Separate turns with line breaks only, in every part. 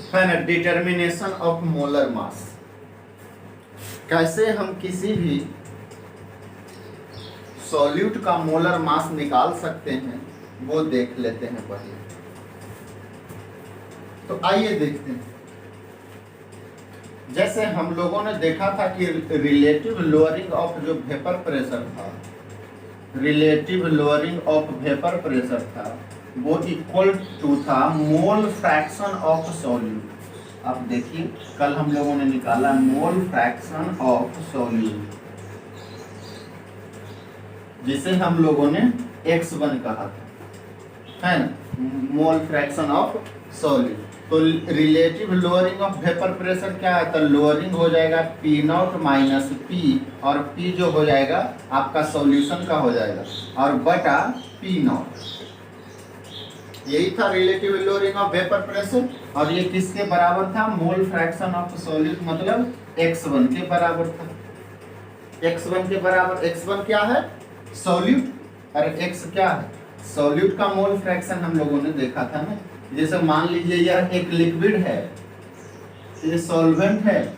है ना, determination of molar मास। कैसे हम किसी भी सॉल्यूट का मोलर मास निकाल सकते हैं वो देख लेते हैं पहले। तो आइए देखते हैं। जैसे हम लोगों ने देखा था कि रिलेटिव लोअरिंग ऑफ जो वेपर प्रेशर था, relative lowering of vapour pressure था, वो इक्वल टू था मोल फ्रैक्शन ऑफ सॉल्यूट। अब देखिए कल हम लोगों ने निकाला मोल फ्रैक्शन ऑफ सॉल्यूट, जिसे हम लोगों ने x1 कहा था, है ना, मोल फ्रैक्शन ऑफ सॉल्यूट। तो relative lowering of vapour pressure क्या है, तो लोअरिंग हो जाएगा P0 माइनस P, और P जो हो जाएगा आपका सॉल्यूशन का हो जाएगा, और बटा P0। यही था relative lowering of vapour pressure, और ये किसके बराबर था, मोल फ्रैक्शन ऑफ सॉल्यूट, मतलब x1 के बराबर था। x1 के बराबर, x1 क्या है, सॉल्यूट, और x क्या है, सॉल्यूट का मोल फ्रैक्शन हम लोगों ने देखा था ना। जैसे मान लीजिए यह एक लिक्विड है, ये सॉल्वेंट है,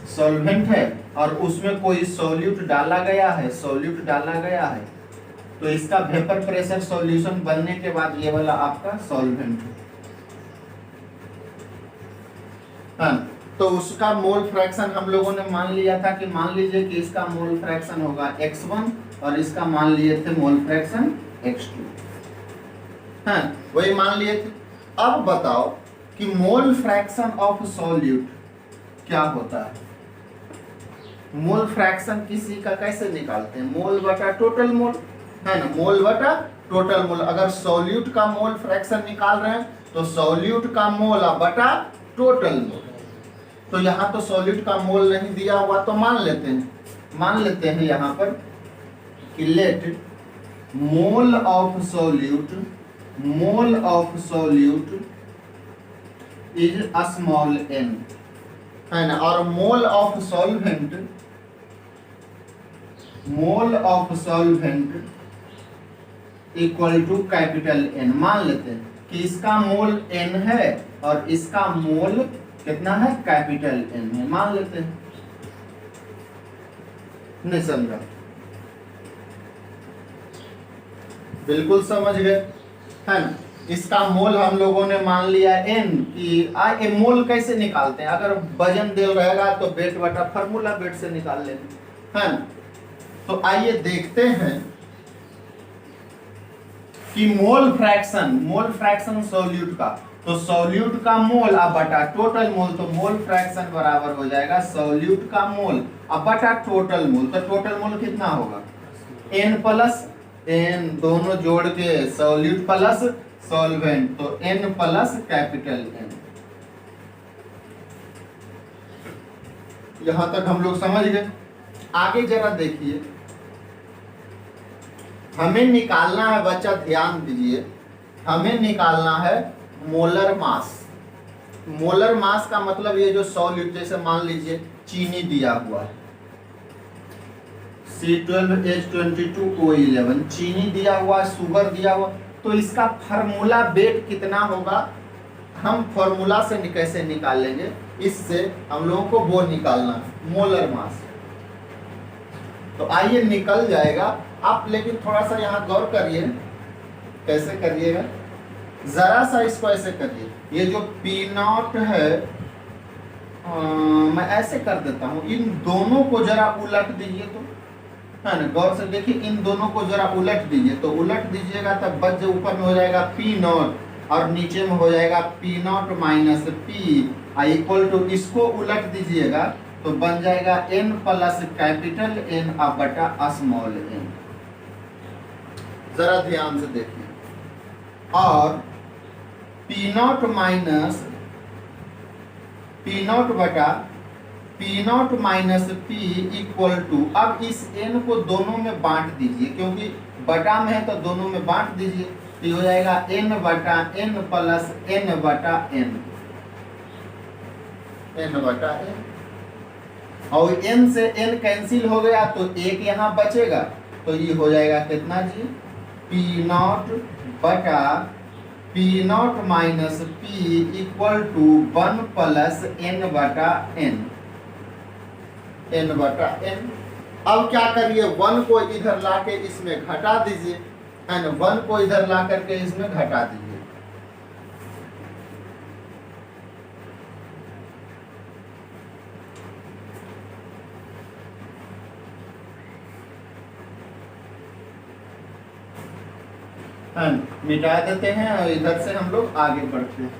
सॉल्वेंट है, और उसमें कोई सॉल्यूट डाला गया है, सॉल्यूट डाला गया है, तो इसका वेपर प्रेशर सॉल्यूशन बनने के बाद ये वाला आपका सॉल्वेंट है। हाँ, तो उसका मोल फ्रैक्शन हम लोगों ने मान लिया था कि मान लीजिए कि इसका मोल फ्रैक्शन होगा x1 और इसका मान लिए थे मोल फ्रैक्शन x2। हाँ, वही मान लिए थे। अब बताओ कि मोल फ्रैक्शन ऑफ सॉल्यूट क्या होता है। मोल फ्रैक्शन किसी का कैसे निकालते हैं, मोल बटा टोटल मोल, है ना, मोल बटा टोटल मोल। अगर सॉल्यूट का मोल फ्रैक्शन निकाल रहे हैं तो सॉल्यूट का मोल बटा टोटल मोल। तो यहाँ तो सॉल्यूट का मोल नहीं दिया हुआ, तो मान लेते हैं यहाँ पर कि let mole of solute is small n, है ना, और mole of solvent equal to capital N। मान लेते हैं कि इसका मोल n है और इसका मोल कितना है, कैपिटल N है, मान लेते हैं। नहीं समझा, बिल्कुल समझ गए, है ना। इसका मोल हम लोगों ने मान लिया n कि मोल कैसे निकालते हैं, अगर वजन दे रहेगा तो वेट बटा फार्मूला वेट से निकाल लेंगे, है ना। तो आइए देखते हैं कि मोल फ्रैक्शन सॉल्यूट का, तो सॉल्यूट का मोल अब बटा टोटल मोल, तो मोल फ्रैक्शन बराबर हो जाएगा सॉल्यूट का मोल अब बटा टोटल मोल। तो टोटल मोल कितना होगा, n प्लस n, दोनों जोड़ के सॉल्यूट प्लस सॉल्वेंट, तो n प्लस कैपिटल N। यहां तक हम लोग समझ गए। आगे जरा देखिए, हमें निकालना है, बच्चा ध्यान दीजिए, हमें निकालना है मोलर मास। मोलर मास का मतलब ये जो सॉल्यूट, जैसे मान लीजिए चीनी दिया हुआ है C12H22O11, चीनी दिया हुआ, शुगर दिया हुआ, तो इसका फार्मूला वेट कितना होगा, हम फार्मूला से कैसे निकाल लेंगे, इससे हम लोगों को वो निकालना है मोलर मास। तो आइए निकल जाएगा आप, लेकिन थोड़ा सा यहाँ गौर करिए, कैसे करिएगा, जरा सा इसको ऐसे करिए। ये जो P0 है, मैं ऐसे कर देता हूँ, इन दोनों को जरा उलट दीजिए, तो है ना, गौर से देखिए, इन दोनों को जरा उलट दीजिए, तो उलट दीजिएगा तब बच ऊपर में हो जाएगा P0 और नीचे में हो जाएगा P0 minus P equal to, इसको उलट दीजिएगा तो बन जाएगा n प्लस कैपिटल N अब बटा स्मॉल n। जरा ध्यान से देखिए, और P0 माइनस P0 बटा P0 minus P equal to, अब इस n को दोनों में बांट दीजिए, क्योंकि बटा में है तो दोनों में बांट दीजिए, तो ये हो जाएगा n बटा n प्लस n बटा n, n बटा n, और n से n कैंसिल हो गया तो एक यहाँ बचेगा, तो ये हो जाएगा कितना जी, P0 बटा p not minus p equal to 1 plus n बटा एन, एन बटा एन। अब क्या करिए, 1 को इधर लाके इसमें घटा दीजिए, एंड 1 को इधर ला करके इसमें घटा दीजिए। मिटा देते हैं और इधर से हम लोग आगे बढ़ते हैं।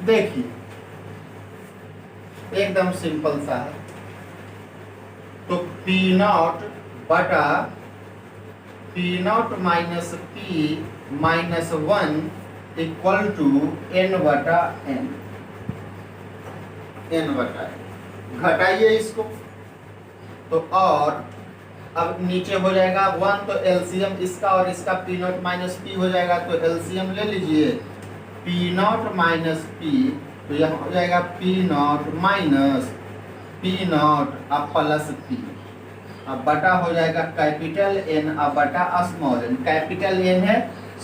देखिए एकदम सिंपल सा है। तो P नॉट बटा P not minus P minus 1 equal to N बटा N, N बटा N। घटाइए इसको तो, और अब नीचे हो जाएगा 1, तो एलसीएम इसका और इसका P नॉट माइनस P हो जाएगा, तो एलसीएम ले लीजिए। P नॉट माइनस P, तो यहाँ हो जाएगा P not minus P not अब प्लस P, अब बटा हो जाएगा कैपिटल N अब बटा स्मॉल n। कैपिटल N है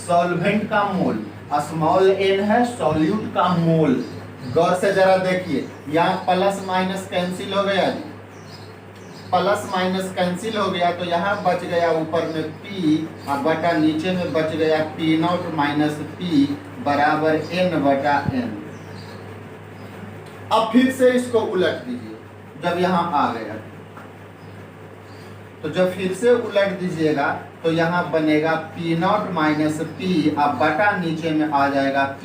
सॉल्वेंट का मोल, स्मॉल n है सॉल्यूट का मोल। गौर से जरा देखिए, यहाँ प्लस माइनस कैंसिल हो गया जी, प्लस माइनस कैंसिल हो गया, तो यहाँ बच गया ऊपर में P और बटा नीचे में बच गया P नॉट माइनस P बराबर N बटा N। अब फिर से इसको उलट दीजिए, जब यहाँ आ गया तो जब फिर से उलट दीजिएगा तो यहाँ बनेगा P नॉट माइनस P अब बटा नीचे में आ जाएगा P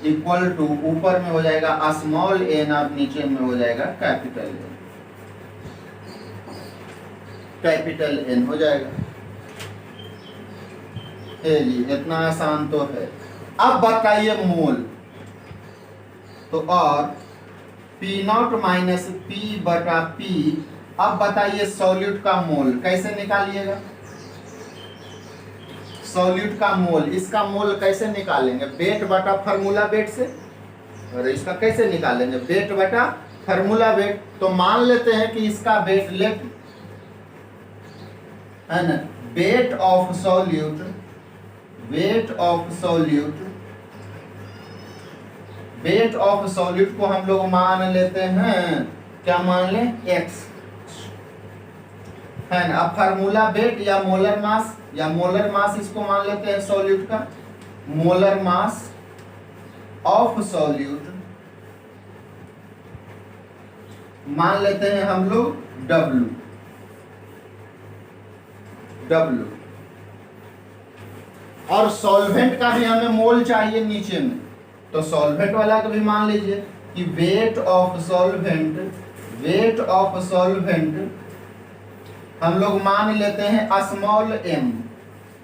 इक्वल टू ऊपर में हो जाएगा स्मॉल n और नीचे में हो जाएगा कैपिटल N, कैपिटल N हो जाएगा। जी इतना आसान तो है। अब बताइए मोल, तो और P नॉट माइनस P बटा P। अब बताइए सॉल्यूट का मोल कैसे निकालिएगा, सॉल्यूट का मोल, इसका मोल कैसे निकालेंगे, वेट बटा फार्मूला वेट से। और इसका कैसे निकालेंगे, वेट बटा फार्मूला वेट। तो मान लेते हैं कि इसका वेट लेट है ना, weight of solute, weight of solute, weight of solute को हम लोग मान लेते हैं, क्या मान लें, x है ना। अब फार्मूला वेट या मोलर मास, या मोलर मास इसको मान लेते हैं सॉल्यूट का, मोलर मास ऑफ सॉल्यूट मान लेते हैं हम लोग W, W। और सॉल्वेंट का भी हमें मोल चाहिए नीचे में, तो सॉल्वेंट वाला का भी मान लीजिए कि weight of solvent, weight of solvent हम लोग मान लेते हैं स्मॉल m,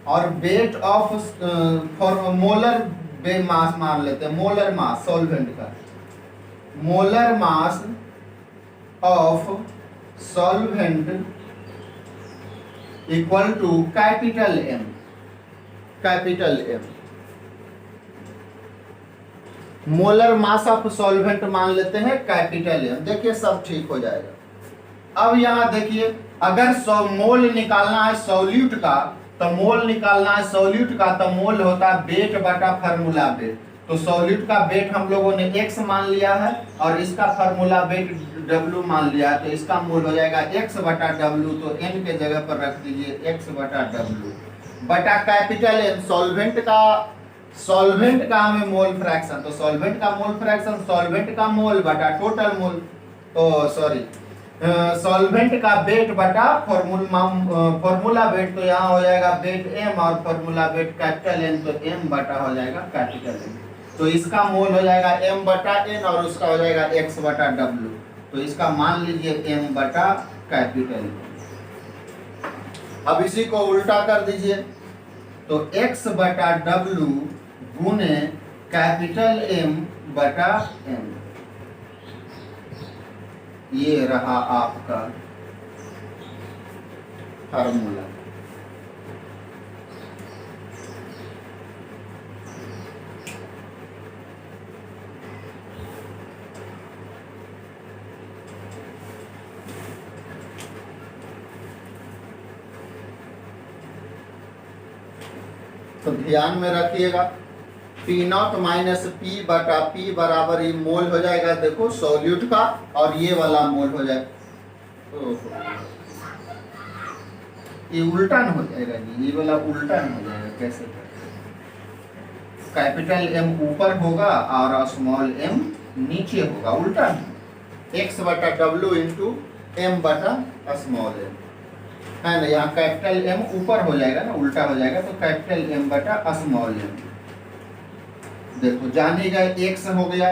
और वेट ऑफ मोलर मास मान लेते हैं, मोलर मास सॉल्वेंट का, molar mass of solvent equal to capital M, capital M। Molar mass of solvent मान लेते हैं कैपिटल M। देखिए सब ठीक हो जाएगा। अब यहाँ देखिए, अगर मोल निकालना है सॉल्यूट का, तो मोल निकालना है सॉल्यूट का, तो मोल होता है वेट बटा फार्मूला वेट। तो सॉल्यूट का वेट हम लोगों ने x मान लिया है और इसका फार्मूला वेट W मान लिया है, तो इसका मोल हो जाएगा x बटा W। तो n के जगह पर रख दीजिए x बटा W बटा कैपिटल N। सॉल्वेंट का हमें मोल फ्रैक्शन, तो सॉल्वेंट का मोल फ्रैक्शन सॉल्वेंट का मोल बटा टोटल मोल, तो सॉरी सॉल्वेंट का वेट बटा फॉर्मूला वेट। तो यहाँ हो जाएगा वेट m और फॉर्मूला वेट कैपिटल N, तो m बटा हो जाएगा कैपिटल N। तो इसका मोल हो जाएगा m बटा n और उसका हो जाएगा x बटा W। तो इसका मान लीजिए m बटा कैपिटल N। अब इसी को उल्टा कर दीजिए, तो x बटा W गुने कैपिटल M बटा m, ये रहा आपका फार्मूला। तो ध्यान में रखिएगा पी नॉट माइनस पी बटा पी बराबर ये मोल हो जाएगा, देखो सॉल्यूट का, और ये वाला मोल हो जाएगा, ये उल्टा न हो जाएगा जी, ये वाला उल्टा न हो जाएगा। कैसे कैपिटल एम ऊपर होगा और स्मॉल एम नीचे होगा, उल्टा नहीं। एक्स बटा डब्ल्यू इंटू एम बटा स्मॉल एम है ना, यहाँ कैपिटल एम ऊपर हो जाएगा ना, उल्टा हो जाएगा, तो कैपिटल एम बटा स्मॉल एम। देखो जाने गए एक्स हो गया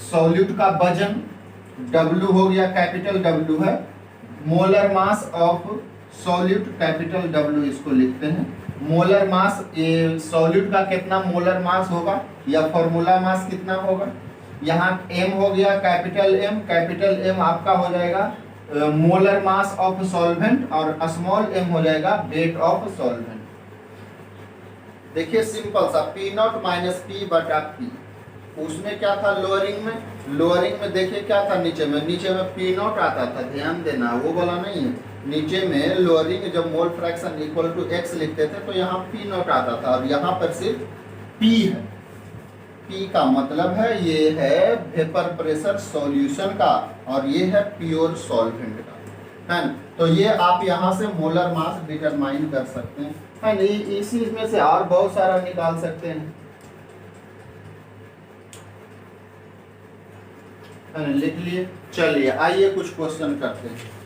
सॉल्यूट का वजन, डब्ल्यू हो गया कैपिटल डब्ल्यू है, molar mass of solute capital W इसको लिखते हैं। मोलर मास, ये सॉल्यूट का कितना मोलर मास होगा या फॉर्मूला मास कितना होगा, यहाँ एम हो गया कैपिटल एम आपका हो जाएगा मोलर मास ऑफ सॉल्वेंट, और स्मॉल एम हो जाएगा वेट ऑफ सॉल्वेंट। देखिए सिंपल सा पी नॉट माइनस पी बटा पी, उसमें क्या था लोअरिंग में देखिए क्या था, नीचे में पी नॉट आता था, ध्यान देना वो वाला नहीं है। नीचे में लोअरिंग जब mole fraction equal to x लिखते थे तो यहाँ पी नॉट आता था, और यहाँ पर सिर्फ पी है। पी का मतलब है ये है वेपर प्रेशर सॉल्यूशन का, और ये है प्योर सॉल्वेंट का, है ना। तो ये आप यहाँ से मोलर मास डिटरमाइन कर सकते हैं, है ना। इसी में से और बहुत सारा निकाल सकते हैं, है ना, लिख लिए। चलिए आइए कुछ क्वेश्चन करते हैं।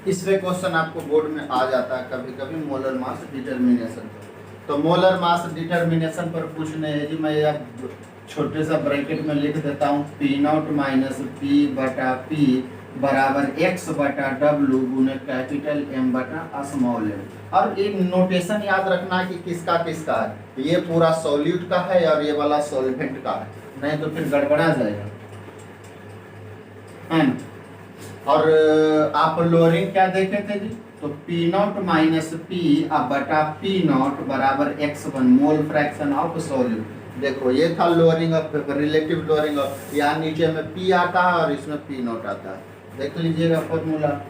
इसमें क्वेश्चन आपको बोर्ड में आ जाता है कभी कभी मोलर मास डिटर्मिनेशन पर। तो मोलर मास डिटर्मिनेशन पर पूछने है जी, मैं यह छोटे सा ब्रैकेट में लिख देता हूँ पी नॉट माइनस पी बटा पी बराबर एक्स बटा डब्ल्यू गुने कैपिटल एम बटा स्मॉल एम। और एक नोटेशन याद रखना कि किसका किसका है, ये पूरा सॉल्यूट का है और ये वाला सॉल्वेंट का है, नहीं तो फिर गड़बड़ा जाएगा, है ना। और आप लोअरिंग क्या देखे थे जी, तो पी नॉट माइनस पी बटा पी नॉट बराबर x1 mole fraction of solute. देखो ये था lowering of relative lowering of, यहाँ नीचे में पी आता है और इसमें पी नॉट आता है, देख लीजिएगा फॉर्मूला।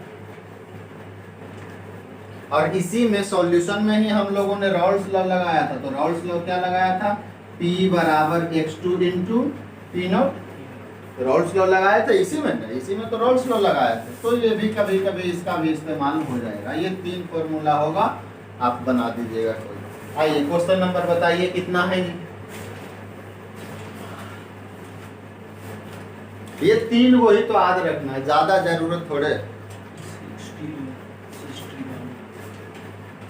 और इसी में सॉल्यूशन में ही हम लोगों ने रॉल्स लॉ लगाया था, तो रॉल्स लॉ क्या लगाया था, P बराबर x2 into P not, Rawls law लगाया था इसी में तो रॉल्स लॉ लगाया था। तो ये भी कभी कभी इसका भी इस्तेमाल हो जाएगा, ये 3 फॉर्मूला होगा, आप बना दीजिएगा कोई। आइए क्वेश्चन नंबर बताइए कितना है जी, ये 3 वही तो याद रखना है, ज्यादा जरूरत थोड़े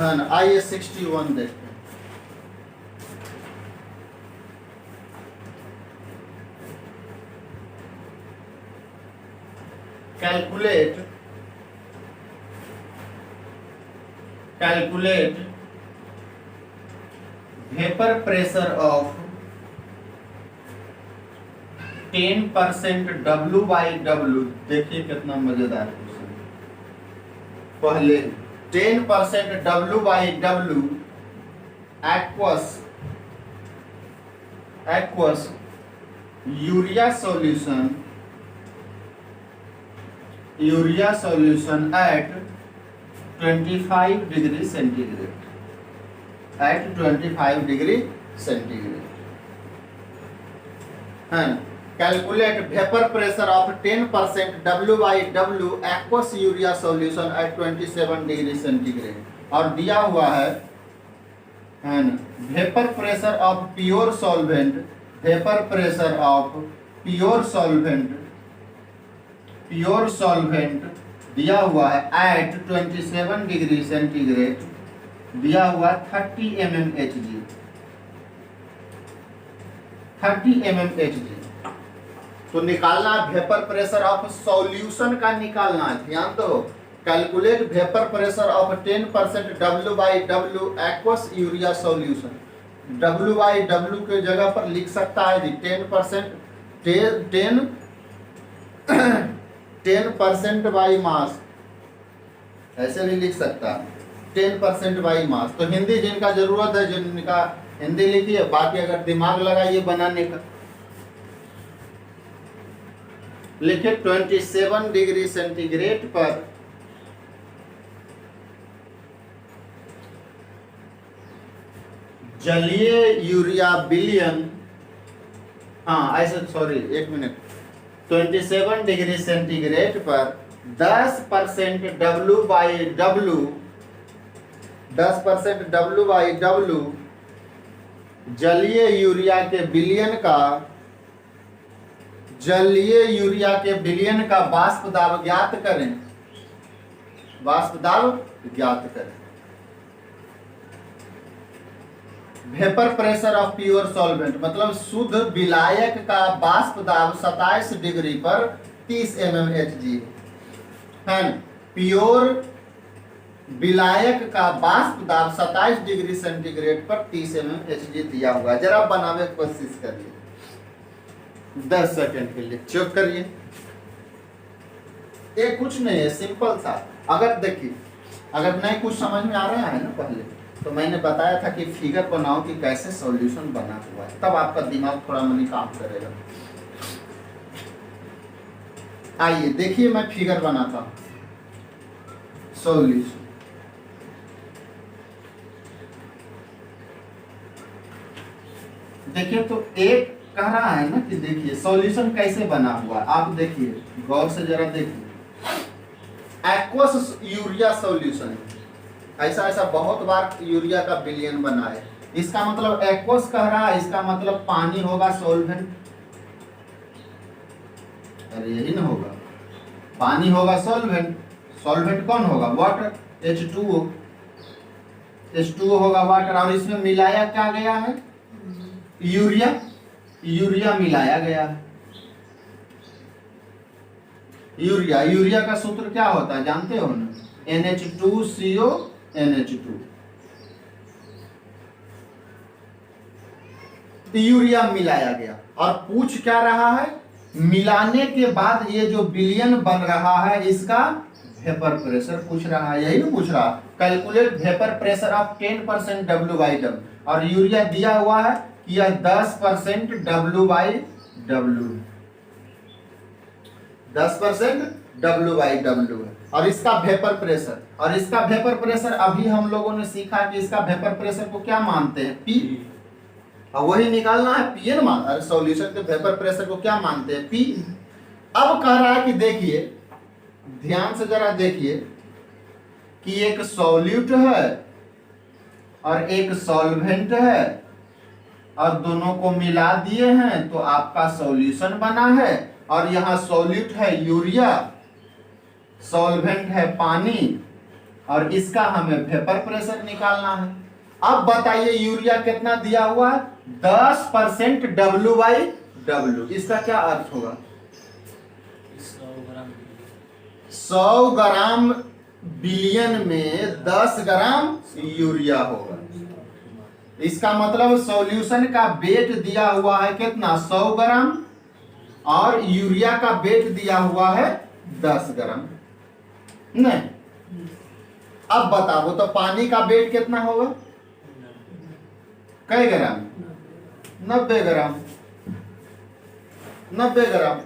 है ना। आइए 61 देखते हैं। calculate vapor pressure of 10% W by W। देखिए कितना मजेदार क्वेश्चन। पहले 10% W by W aqueous urea solution at 25 degree centigrade, at 25 degree centigrade, है ना। Calculate vapour pressure of 10% W by W aqueous urea solution at 27 degree centigrade, और दिया हुआ है ना vapour pressure of pure solvent, vapour pressure of pure solvent दिया हुआ है एट 27 डिग्री सेंटीग्रेड, दिया हुआ 30 mmHg, 30 mmHg। तो निकालना वेपर प्रेशर ऑफ सॉल्यूशन का निकालना है, ध्यान दो। Calculate vapour pressure of 10% W by W aqueous urea solution. W by W के जगह पर लिख सकता है 10% बाई मास, ऐसे भी लिख सकता है 10% बाई मास। तो हिंदी जिनका जरूरत है जिनका हिंदी लिखिए, बाकी अगर दिमाग लगाइए बनाने का लिखे 27 डिग्री सेंटीग्रेड पर जलीय यूरिया बिलियन, हाँ ऐसे सॉरी एक मिनट, 27 डिग्री सेंटीग्रेड पर 10% W by W 10% W by W जलीय यूरिया के बिलियन का वाष्प दाब ज्ञात करें। वाष्प दाब ज्ञात करें। Vapour pressure of pure solvent मतलब शुद्ध विलायक का वाष्प दाब 27 डिग्री पर 30 mmHg है। प्योर विलायक का वाष्प दाब 27 डिग्री सेंटीग्रेड पर 30 mmHg दिया हुआ है। जरा बनावे की कोशिश करिए 10 सेकंड के लिए, चेक करिए। ये कुछ नहीं है, सिंपल सा। अगर देखिए अगर नहीं कुछ समझ में आ रहा है ना, पहले तो मैंने बताया था कि फिगर बनाओ कि कैसे सॉल्यूशन बना हुआ है, तब आपका दिमाग थोड़ा मनी काम करेगा। आइए देखिए मैं फिगर बनाता हूं सॉल्यूशन। देखिए तो एक कह रहा है ना कि देखिए सॉल्यूशन कैसे बना हुआ है, आप देखिए गौर से जरा देखिए। एक्वस यूरिया सॉल्यूशन, ऐसा ऐसा बहुत बार यूरिया का विलयन बना है। इसका मतलब एक्वस कह रहा है, इसका मतलब पानी होगा सॉल्वेंट। अरे यही ना होगा, पानी होगा सॉल्वेंट। सॉल्वेंट कौन होगा? Water, H2O। H2O होगा वाटर, और इसमें मिलाया क्या गया है? यूरिया। यूरिया मिलाया गया है। यूरिया का सूत्र क्या होता है जानते हो ना? NH2CO NH2। यूरिया मिलाया गया और पूछ क्या रहा है? मिलाने के बाद ये जो विलयन बन रहा है इसका वेपर प्रेशर पूछ रहा है। यही ना पूछ रहा है, calculate vapour pressure of 10% W/W। और यूरिया दिया हुआ है कि यह 10% W/W, 10% W/W है। और इसका वेपर प्रेशर अभी हम लोगों ने सीखा कि इसका वेपर प्रेशर को क्या मानते हैं? P। और वही निकालना है, Pn मान। अरे सॉल्यूशन के वेपर प्रेशर को क्या मानते हैं? P। अब कह रहा है कि देखिए ध्यान से जरा देखिए कि एक सॉल्यूट है और एक सॉल्वेंट है और दोनों को मिला दिए हैं तो आपका सॉल्यूशन बना है। और यहाँ सॉल्यूट है यूरिया, सॉल्वेंट है पानी, और इसका हमें वेपर प्रेशर निकालना है। अब बताइए यूरिया कितना दिया हुआ है? 10% W/W। इसका क्या अर्थ होगा? 100 ग्राम बिलियन में 10 ग्राम यूरिया होगा। इसका मतलब सॉल्यूशन का वेट दिया हुआ है कितना? 100 ग्राम, और यूरिया का वेट दिया हुआ है 10 ग्राम। नहीं, अब बताओ तो पानी का वेट कितना होगा? कई ग्राम? 90 ग्राम। 90 ग्राम।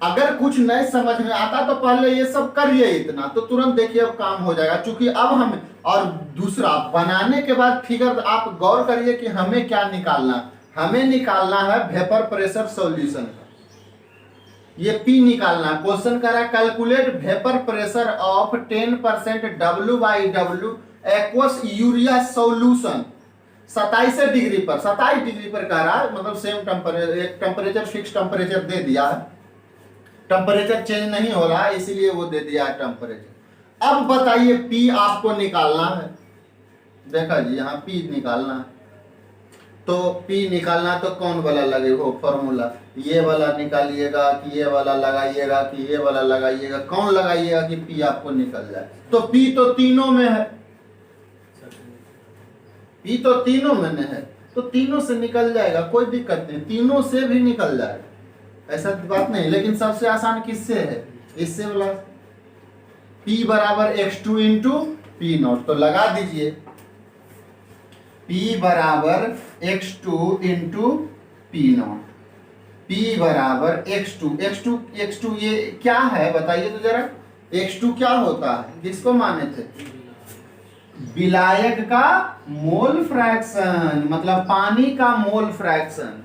अगर कुछ नहीं समझ में आता तो पहले ये सब करिए इतना, तो तुरंत देखिए अब काम हो जाएगा। क्योंकि अब हम, और दूसरा बनाने के बाद फिगर आप गौर करिए कि हमें क्या निकालना। हमें निकालना है वेपर प्रेशर सॉल्यूशन का, ये P निकालना। क्वेश्चन कर रहा है calculate vapour pressure of 10% W/W aqueous urea solution 27 degree पर। 27 डिग्री पर कह रहा है, मतलब सेम टेम्परेचर, एक टेम्परेचर फिक्स टेम्परेचर दे दिया है, टेम्परेचर चेंज नहीं हो रहा है इसीलिए वो दे दिया है टेम्परेचर। अब बताइए P आपको निकालना है। देखा जी यहाँ P निकालना है, तो P निकालना तो कौन वाला लगे हो फॉर्मूला? ये वाला निकालिएगा कि ये वाला लगाइएगा कि ये वाला लगाइएगा? कौन लगाइएगा कि P आपको निकल जाए? तो P तो तीनों में है, P तो तीनों में है, तो तीनों से निकल जाएगा, कोई दिक्कत नहीं, तीनों से भी निकल जाएगा, ऐसा बात नहीं। लेकिन सबसे आसान किससे है? इससे वाला। P बराबर x2 इंटू पी नॉट, तो लगा दीजिए P बराबर x2 into P not, P बराबर x2 ये क्या है बताइए तो जरा। x2 क्या होता है, किसको माने थे? विलायक का मोल फ्रैक्शन, मतलब पानी का मोल फ्रैक्शन,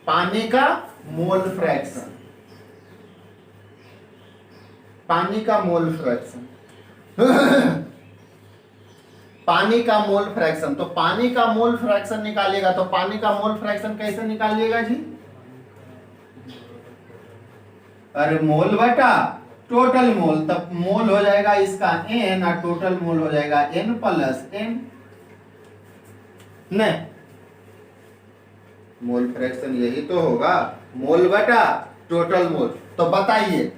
पानी का मोल फ्रैक्शन, पानी का मोल फ्रैक्शन पानी का मोल फ्रैक्शन, तो पानी का मोल फ्रैक्शन निकालिएगा, तो पानी का मोल फ्रैक्शन कैसे निकालिएगा जी? अरे मोल बटा टोटल मोल, तब मोल हो जाएगा इसका n और टोटल मोल हो जाएगा n प्लस n। नहीं, मोल फ्रैक्शन यही तो होगा, मोल बटा टोटल मोल। तो बताइए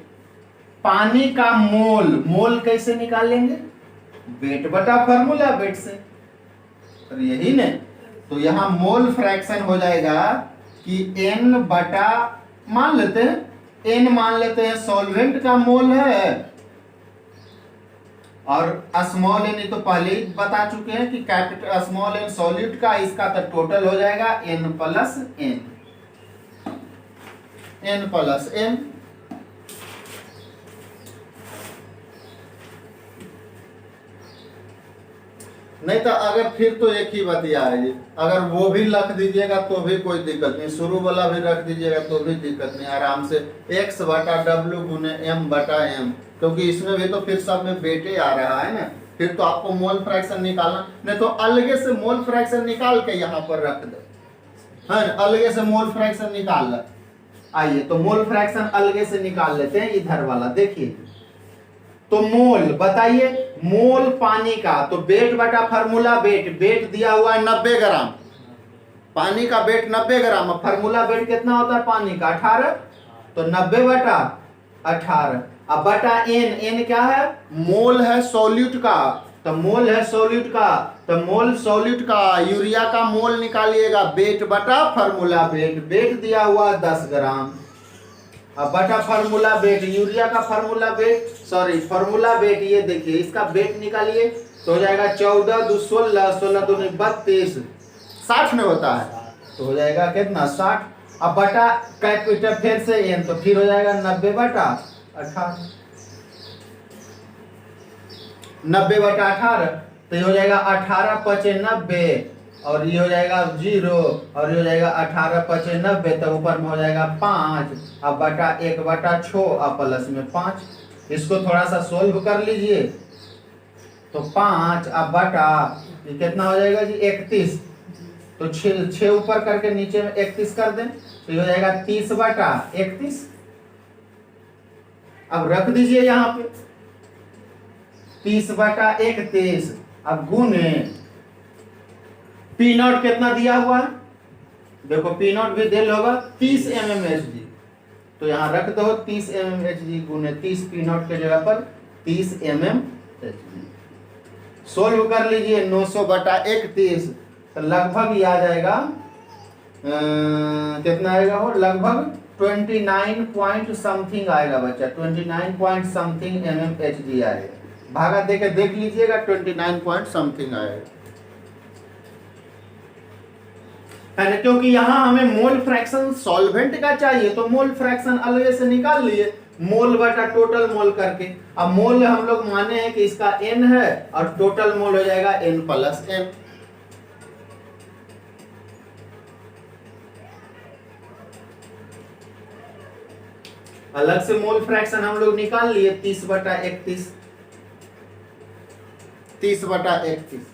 पानी का मोल कैसे निकालेंगे? वेट बटा फॉर्मूला वेट से, तो यही नहीं। तो यहां मोल फ्रैक्शन हो जाएगा कि n बटा, मान लेते हैं n, मान लेते हैं सॉल्वेंट का मोल है, और स्मॉल n तो पहले ही बता चुके हैं कि कैपिटल स्मॉल n सॉल्यूट का, इसका तो टोटल हो जाएगा n प्लस n। नहीं तो अगर फिर तो एक ही बतिया है जी, अगर वो भी रख दीजिएगा तो भी कोई दिक्कत नहीं, शुरू वाला भी रख दीजिएगा तो भी दिक्कत नहीं, आराम से x बटा w गुने m बटा m, क्योंकि इसमें भी तो फिर सब में बेटे आ रहा है ना, फिर तो आपको मोल फ्रैक्शन निकालना, नहीं तो अलगे से मोल फ्रैक्शन निकाल के यहाँ पर रख दो, है ना, अलगे से मोल फ्रैक्शन निकाल लो। आइए तो मोल फ्रैक्शन अलगे से निकाल लेते हैं, इधर वाला देखिए। तो मोल बताइए, मोल पानी का, तो वेट बटा फार्मूला वेट दिया हुआ है 90 ग्राम, पानी का वेट 90 ग्राम, फार्मूला वेट कितना होता है पानी का 18, तो 90 बटा 18, अब बटा n क्या है? मोल है सॉल्यूट का, तो मोल है सॉल्यूट का, तो मोल सॉल्यूट का, यूरिया का मोल निकालिएगा, वेट बटा फार्मूला वेट दिया हुआ 10 ग्राम, अब बटा फार्मूला वेट, यूरिया का formula wait, sorry formula wait, ये देखिए इसका वेट निकालिए तो हो जाएगा 14 2 16, 16 दूनी 32, 60 में होता है, तो हो जाएगा कितना 60। अब बटा कैपिटल फिर से n, तो फिर हो जाएगा 90 बटा 18, 90 बटा 18, तो ये हो जाएगा 18 पचे 90, और ये हो जाएगा 0, और ये हो जाएगा 18 पचे 90, तो ऊपर में हो जाएगा 5, अब बटा 1 बटा 6, अब प्लस में 5, इसको थोड़ा सा सोल्व कर लीजिए, तो 5 अब बटा ये कितना हो जाएगा जी 31, तो 6 ऊपर करके नीचे में 31 कर दें, तो ये हो जाएगा 30 बटा 31। अब रख दीजिए यहाँ पे 30 बटा 31, अब गुने पी नॉट कितना दिया हुआ है, देखो पी नॉट भी दिल होगा 30 mmHg, तो यहाँ रख दो 30 mmHg गुने 30, पी नॉट के जगह पर 30 mmHg। सोल्व कर लीजिए 900 बटा 31, तो लगभग ये आ जाएगा कितना आएगा, वो लगभग 29 पॉइंट समथिंग आएगा बच्चा, 29 पॉइंट समथिंग mmHg आएगा, भागा देके देख लीजिएगा 29 पॉइंट समथिंग आएगा, है ना, क्योंकि यहां हमें मोल फ्रैक्शन सॉल्वेंट का चाहिए, तो मोल फ्रैक्शन अलग से निकाल लिए, मोल बटा टोटल मोल करके। अब मोल हम लोग माने हैं कि इसका n है, और टोटल मोल हो जाएगा n प्लस n। अलग से मोल फ्रैक्शन हम लोग निकाल लिए 30 बटा 31, 30 बटा 31,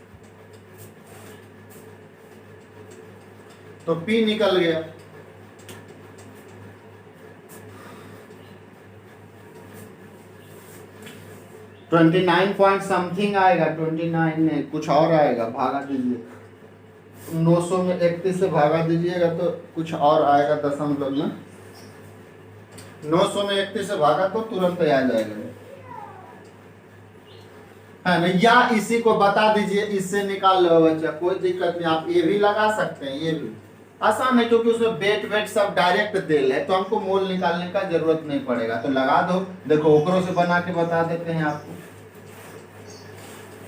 तो P निकल गया, ट्वेंटी 29 पॉइंट समथिंग आएगा, 29 में कुछ और आएगा, भागा दीजिए 900 में 31 से भागा दीजिएगा तो कुछ और आएगा दशमलव में, 900 में 31 से भागा तो तुरंत आ जाएगा, है ना, या इसी को बता दीजिए, इससे निकाल लो बच्चा, कोई दिक्कत नहीं, आप ये भी लगा सकते हैं, ये भी आसान है क्योंकि उसमें वेट वेट सब डायरेक्ट तेल है, तो हमको मोल निकालने का जरूरत नहीं पड़ेगा। तो लगा दो, देखो ओकरों से बना के बता देते हैं आपको।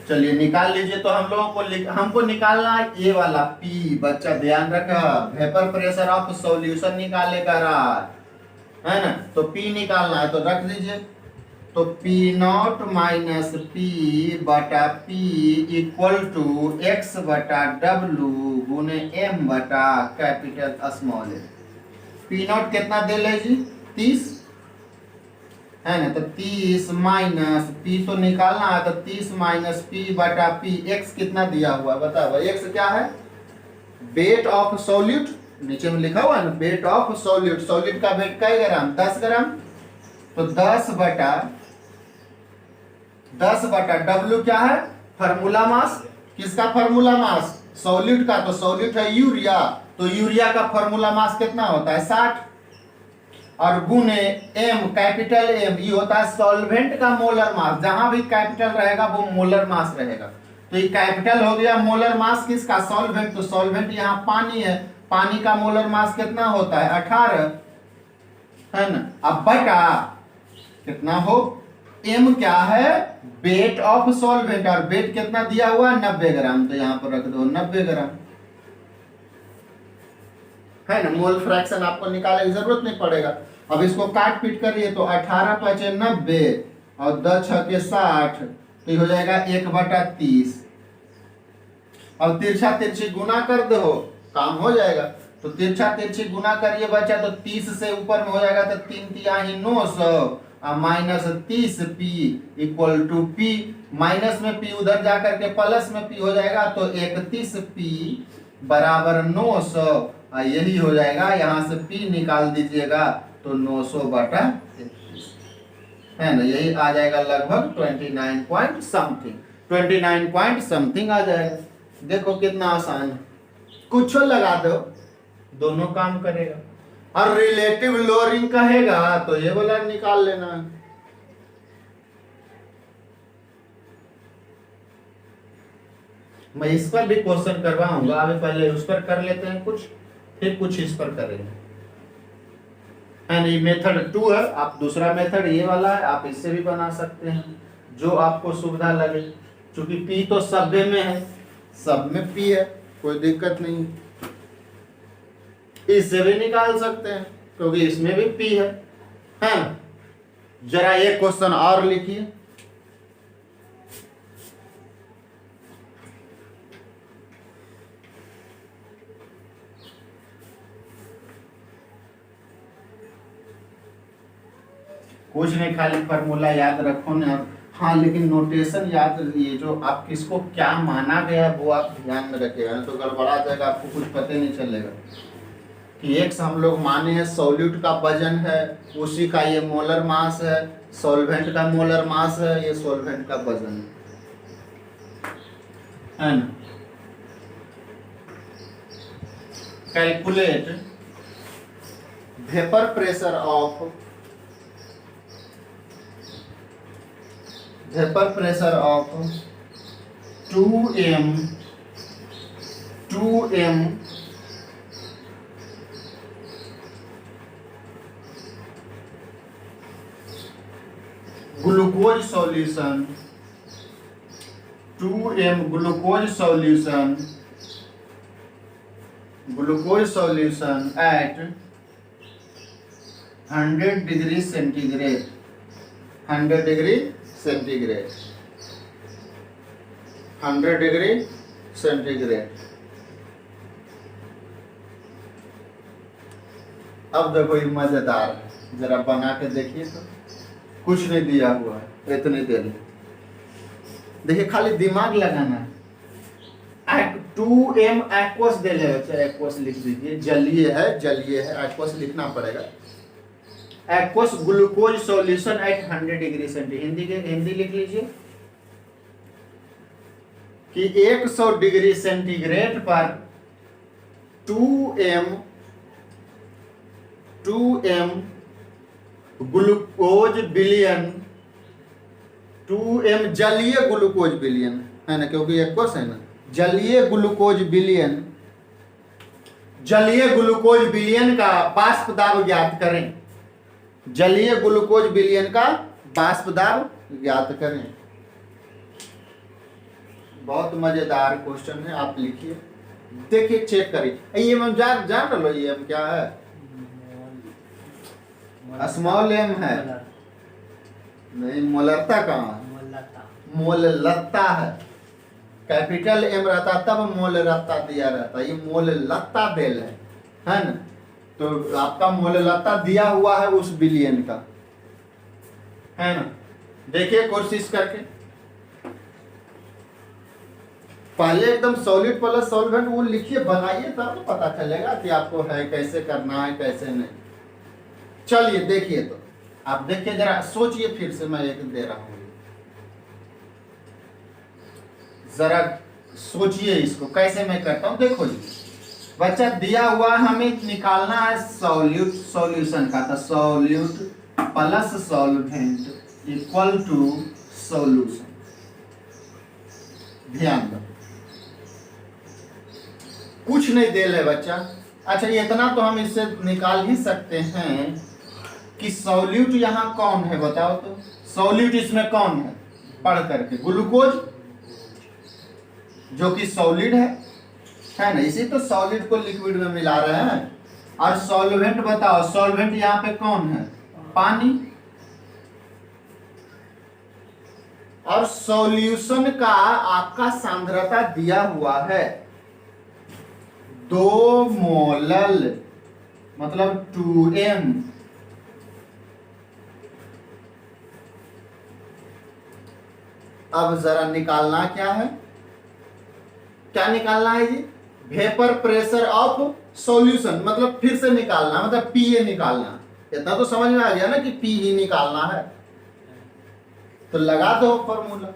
चलिए निकाल लीजिए। तो हम लोगों को हमको निकालना है ये वाला P। बच्चा ध्यान रखा, वेपर प्रेशर ऑफ सॉल्यूशन निकालेगा है ना। तो P निकालना है तो रख दीजिए। तो P नॉट माइनस P बटा P इक्वल टू x बटा W गुने M बटा capital small A. P not कितना दे ले जी, 30 है ना। तो 30 माइनस P तो निकालना है, तो 30 माइनस P बटा P। x कितना दिया हुआ है बताओ, x क्या है, वेट ऑफ सॉल्यूट, नीचे में लिखा हुआ है ना वेट ऑफ सॉल्यूट। सॉल्यूट का वेट कई ग्राम, 10 ग्राम। तो 10 बटा W क्या है, फार्मूला मास। किसका फार्मूला मास, सॉल्यूट का। तो सॉल्यूट है यूरिया, तो यूरिया का फार्मूला मास कितना होता है 60, और गुने M कैपिटल M ये होता है सॉल्वेंट का मोलर मास। जहां भी कैपिटल रहेगा वो मोलर मास रहेगा। तो ये कैपिटल हो गया मोलर मास किसका, सॉल्वेंट। तो सॉल्वेंट यहाँ पानी है, पानी का मोलर मास कितना होता है 18 है ना। अब बटा कितना हो, M क्या है, वेट ऑफ सॉल्वेंट, और वेट कितना दिया हुआ 90 ग्राम। तो यहाँ पर रख दो 90 ग्राम है ना। मोल फ्रैक्शन आपको निकालने की जरूरत नहीं पड़ेगा। अब इसको काट पीट करिए तो 18 5 90 और 10 6 60, तो ये हो जाएगा 1/30। अब तिरछा तिरछी गुना कर दो, काम हो जाएगा। तो तिरछा तिरछी गुना करिए बच्चा, तो 30 से ऊपर में हो जाएगा तो 3 तिहाई 900 minus 30P equal to P। Minus में P उधर जाकर के प्लस में P हो जाएगा, तो 31P बराबर 900। यही हो जाएगा, यहाँ से P निकाल दीजिएगा तो 900 बटा 33 है ना। यही आ जाएगा लगभग 29 पॉइंट समथिंग, 29 पॉइंट समथिंग आ जाएगा। देखो कितना आसान है, कुछ लगा दो दोनों काम करेगा। और रिलेटिव लोअरिंग कहेगा तो ये वाला निकाल लेना। मैं इस पर भी क्वेश्चन करवाऊंगा, अभी पहले उस पर कर लेते हैं कुछ, फिर कुछ इस पर करेंगे है नहीं। मेथड 2 है, आप दूसरा मेथड ये वाला है, आप इससे भी बना सकते हैं जो आपको सुविधा लगे। क्योंकि P तो सब में है, सब में P है, कोई दिक्कत नहीं। इससे भी निकाल सकते हैं क्योंकि इसमें भी P है। जरा एक क्वेश्चन और लिखिए। कुछ नहीं, खाली फार्मूला याद रखो ना। हाँ लेकिन नोटेशन याद, ये जो आप किसको क्या माना गया है वो आप ध्यान में रखिएगा, ना तो गड़बड़ा जाएगा, आपको कुछ पता नहीं चलेगा कि एक्स हम लोग माने हैं सॉल्यूट का वजन है, उसी का ये मोलर मास है, सॉल्वेंट का मोलर मास है, ये सॉल्वेंट का वजन है ना। Calculate vapour pressure of 2m glucose solution, 2m glucose solution at 100 degree centigrade, 100 degree centigrade, 100 degree centigrade. अब देखो ये मजेदार है, जरा बना के देखिए तो। कुछ नहीं दिया हुआ है इतनी देर में, देखिए खाली दिमाग लगाना है। 2m एक्वस दे ले, एक्वस लिख दीजिए, जलीय है एक्वस लिखना पड़ेगा। Aqueous glucose solution at 100 degree centigrade, Hindi लिख लीजिए कि 100 डिग्री सेंटीग्रेड पर 2m ग्लूकोज बिलियन, 2m जलीय ग्लूकोज बिलियन है ना, क्योंकि एक्वस है ना, जलीय ग्लूकोज बिलियन जलीय ग्लूकोज विलयन का बाष्प दाब ज्ञात करें। जलीय ग्लूकोज विलयन का बाष्प दाब ज्ञात करें। बहुत मजेदार क्वेश्चन है, आप लिखिए, देखिए, चेक करिए। ये हम जान लो ये हम क्या है, स्मॉल एम है, नहीं मोलरता कहाँ है, मोललता है। कैपिटल एम रहता तब मोलरता दिया रहता, ये मोललता बेल है ना। तो आपका मोललता दिया हुआ है उस बिलियन का, है ना। देखिए कोशिश करके, पहले एकदम सॉलिड प्लस सॉल्वेंट वो लिखिए, बनाइए, तब तो पता चलेगा कि आपको है कैसे करना है कैसे नहीं। चलिए देखिए, तो आप देखिए जरा, सोचिए, फिर से मैं एक दे रहा हूं, जरा सोचिए इसको कैसे मैं करता हूं। देखो जी बच्चा, दिया हुआ हमें निकालना है सॉल्यूशन का, तो solute plus solvent equal to solution. ध्यान दो, कुछ नहीं दे ले बच्चा। अच्छा, ये इतना तो हम इससे निकाल ही सकते हैं कि सॉल्यूट यहाँ कौन है, बताओ तो। सॉल्यूट इसमें कौन है, पढ़ करके, ग्लूकोज जो कि सॉलिड है ना। इसी तो सॉलिड को लिक्विड में मिला रहे हैं। और सॉल्वेंट बताओ, सॉल्वेंट यहाँ पे कौन है, पानी। और सॉल्यूशन का आपका सांद्रता दिया हुआ है 2 मोलल, मतलब 2m। अब जरा निकालना क्या है, क्या निकालना है जी, वेपर प्रेशर ऑफ सॉल्यूशन, मतलब फिर से निकालना, मतलब पीए निकालना। इतना तो समझ में आ गया ना कि पी ही निकालना है, तो लगा दो फॉर्मूला।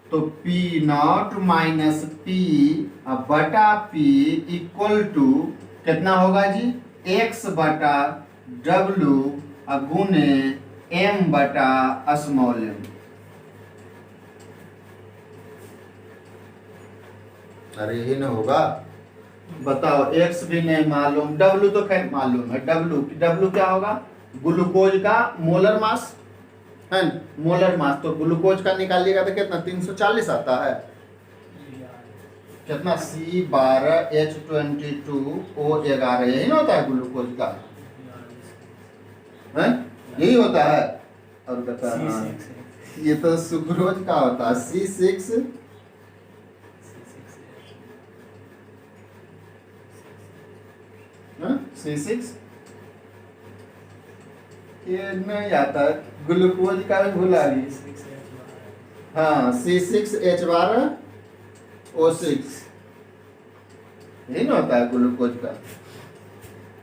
तो पी नॉट माइनस पी बटा पी इक्वल टू कितना होगा जी, एक्स बटा डब्ल्यू गुने एम बटा स्मॉल एम। अरे ये ना होगा, बताओ, x भी नहीं मालूम, w तो खैर मालूम है। w क्या होगा, ग्लूकोज का मोलर मास है, मोलर मास। तो ग्लूकोज का निकालिएगा तो कितना, 340 आता है, कितना, C12H22O11, यही ना होता है ग्लूकोज का, है यही होता है। और बता, ये तो सुक्रोज का होता है, C6 C6, ये नहीं आता, ग्लूकोज का भी भूला गई। हाँ, C6H12O6, यही ना होता है ग्लूकोज का।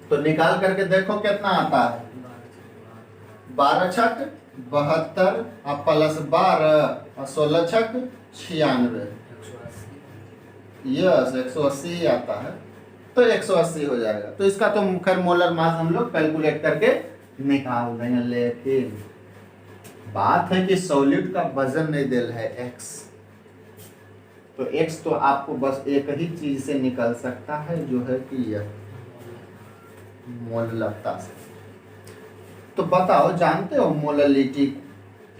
तो निकाल करके देखो कितना आता है, 12 छक 72 और प्लस 12 और 16 छक 96, यस 180 आता है। तो 180 हो जाएगा। तो इसका तो खैर मोलर मास हम लोग कैलकुलेट करके निकाल देंगे। लेकिन बात है कि सॉलिड का वजन नहीं दिल है x, तो x तो आपको बस एक ही चीज से निकल सकता है, जो है कि यह मोललता से। तो बताओ, जानते हो मोललिटी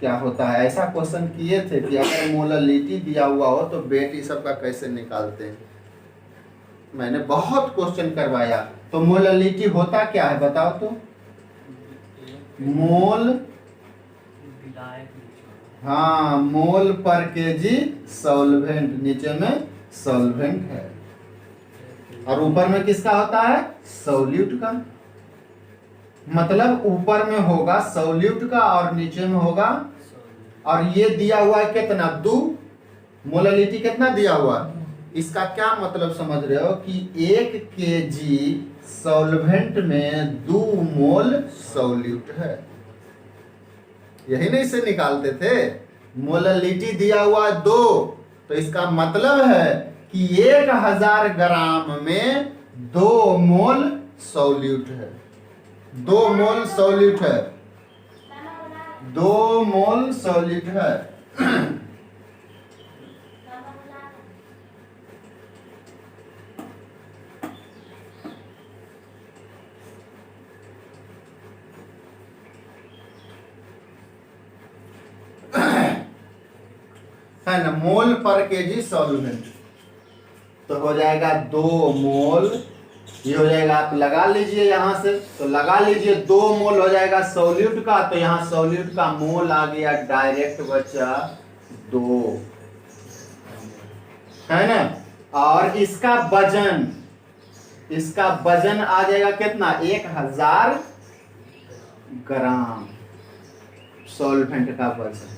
क्या होता है? ऐसा क्वेश्चन किए थे कि अगर मोललिटी दिया हुआ हो तो बेटी सबका कैसे निकालते हैं। मैंने बहुत क्वेश्चन करवाया। तो मोललिटी होता क्या है बताओ तो। मोल, हाँ, मोल पर केजी सॉल्वेंट, नीचे में सॉल्वेंट है और ऊपर में किसका होता है, सॉल्यूट का। मतलब ऊपर में होगा सॉल्यूट का और नीचे में होगा, और ये दिया हुआ है कितना, 2 मोललिटी कितना दिया हुआ। इसका क्या मतलब समझ रहे हो कि 1 केजी सॉल्वेंट में 2 मोल सॉल्यूट है। यही नहीं से निकालते थे, मोललिटी दिया हुआ 2, तो इसका मतलब है कि 1000 ग्राम में 2 मोल सॉल्यूट है, 2 मोल सॉल्यूट है, 2 मोल सॉल्यूट है। है ना, मोल पर केजी सॉल्वेंट। तो हो जाएगा 2 मोल, ये हो जाएगा, आप लगा लीजिए यहां से, तो लगा लीजिए 2 मोल हो जाएगा सॉल्यूट का, तो यहाँ सॉल्यूट का मोल आ गया, डायरेक्ट बचा 2, है ना। और इसका वजन आ जाएगा कितना, 1000 ग्राम सॉल्वेंट का वजन।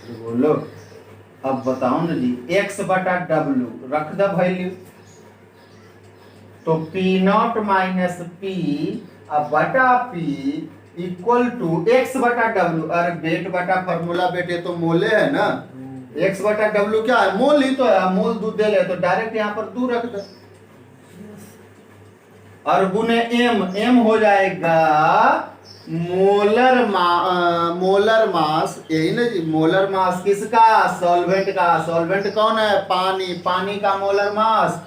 तो बोलो अब बताओ ना जी, x बटा W रख द वैल्यू, तो P0 माइनस P बटा P इक्वल टू x बटा W। अरे बेट बटा फॉर्मूला बेटे तो मोले है ना, x बटा W क्या है, मोल ही तो है, मोल दूध दे ले, तो डायरेक्ट यहाँ पर 2 रख दे, और गुने m हो जाएगा मोलर मास, यही ना जी, मोलर मास किसका, सॉल्वेंट का। सॉल्वेंट कौन है, पानी का मोलर मास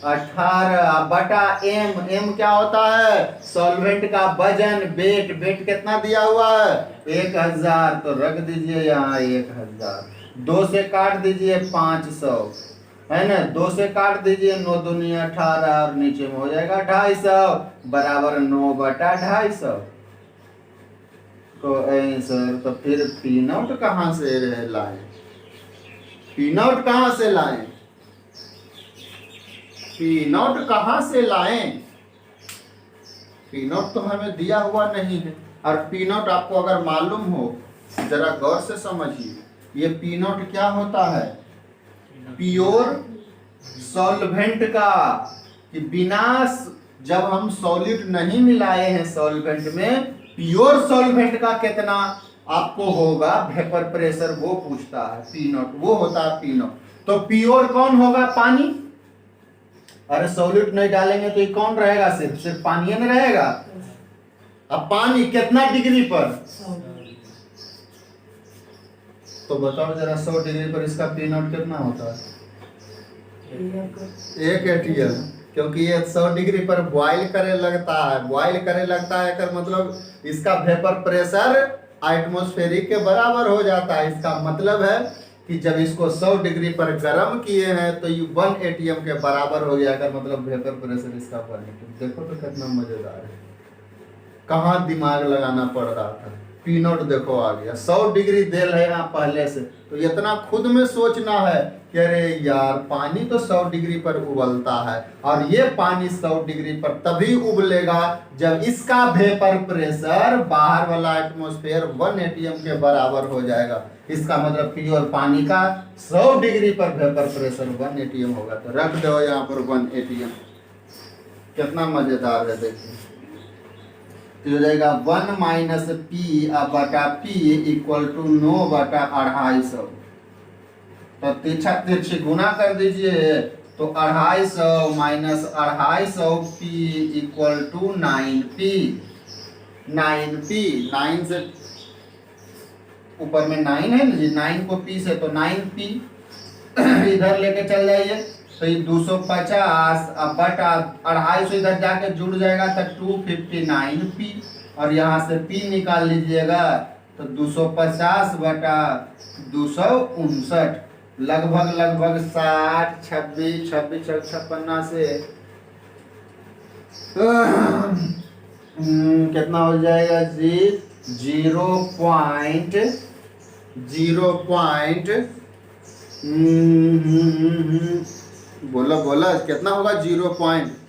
18 बटा m क्या होता है, सॉल्वेंट का वजन। वेट कितना दिया हुआ है, 1000, तो रख दीजिए यहाँ 1000, 2 से काट दीजिए 500, है ना, 2 से काट दीजिए 9 दूनी 18, और नीचे में हो जाएगा 250 बराबर 9 बटा 250। तो आंसर, तो फिर P0 कहां से लाएं, P0 कहां से लाएं, P0 कहां से लाएं, P0 तो हमें दिया हुआ नहीं है। और P0 आपको अगर मालूम हो, जरा गौर से समझिए, ये P0 क्या होता है, प्योर सॉल्वेंट का, कि बिना, जब हम सॉलिड नहीं मिलाए हैं सॉल्वेंट में, प्योर सॉल्वेंट का कितना आपको होगा वेपर प्रेशर, वो पूछता है P0, वो होता है P0। तो प्योर कौन होगा, पानी। अरे सॉलिड नहीं डालेंगे तो ये कौन रहेगा, सिर्फ पानी में रहेगा। अब पानी कितना डिग्री पर, तो बताओ जरा 100 डिग्री पर इसका P0 कितना होता है, 1 atm, क्योंकि ये 100 डिग्री पर बॉइल करे लगता है, कर मतलब इसका वेपर प्रेशर एटमॉस्फेरिक के बराबर हो जाता है। इसका मतलब है कि जब इसको 100 डिग्री पर गर्म किए हैं तो ये 1 atm के बराबर हो गया, कर मतलब वेपर प्रेशर इसका 1 atm। देखो तो कितना मजेदार है, कहाँ दिमाग लगाना पड़ रहा था। P0 देखो आ गया, 100 डिग्री देल है यहाँ पहले से, तो इतना खुद में सोचना है कि अरे यार पानी तो 100 डिग्री पर उबलता है, और ये पानी 100 डिग्री पर तभी उबलेगा जब इसका वेपर प्रेशर बाहर वाला एटमॉस्फेयर 1 atm के बराबर हो जाएगा। इसका मतलब प्योर पानी का 100 डिग्री पर वेपर प्रेशर 1 atm होगा। तो रख दो यहाँ पर 1 atm, कितना मजेदार है देखिए। तो हो जाएगा 1 माइनस P बटा P इक्वल टू 9 बटा 250। तो तिरछी गुना कर दीजिए, तो 250 minus 250 P equal to 9P। 9 से ऊपर में 9 है ना जी, 9 को P से, तो 9P इधर लेके चल जाइए, तो ये 250 बटा 250 इधर जाके जुड़ जाएगा तो 259P, और यहाँ से P निकाल लीजिएगा तो 250 बटा 259, लगभग 60 26 56 से कितना हो जाएगा जी, 0. बोला कितना होगा, 0.16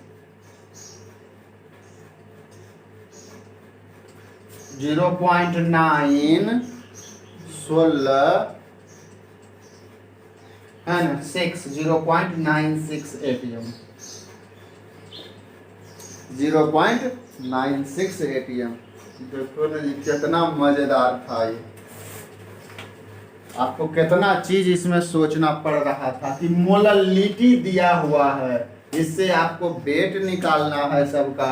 है ना, 0.96 atm, 0.96 atm। देखो ना जी कितना मजेदार था ये, आपको कितना चीज इसमें सोचना पड़ रहा था कि मोललिटी दिया हुआ है, इससे आपको वेट निकालना है, सबका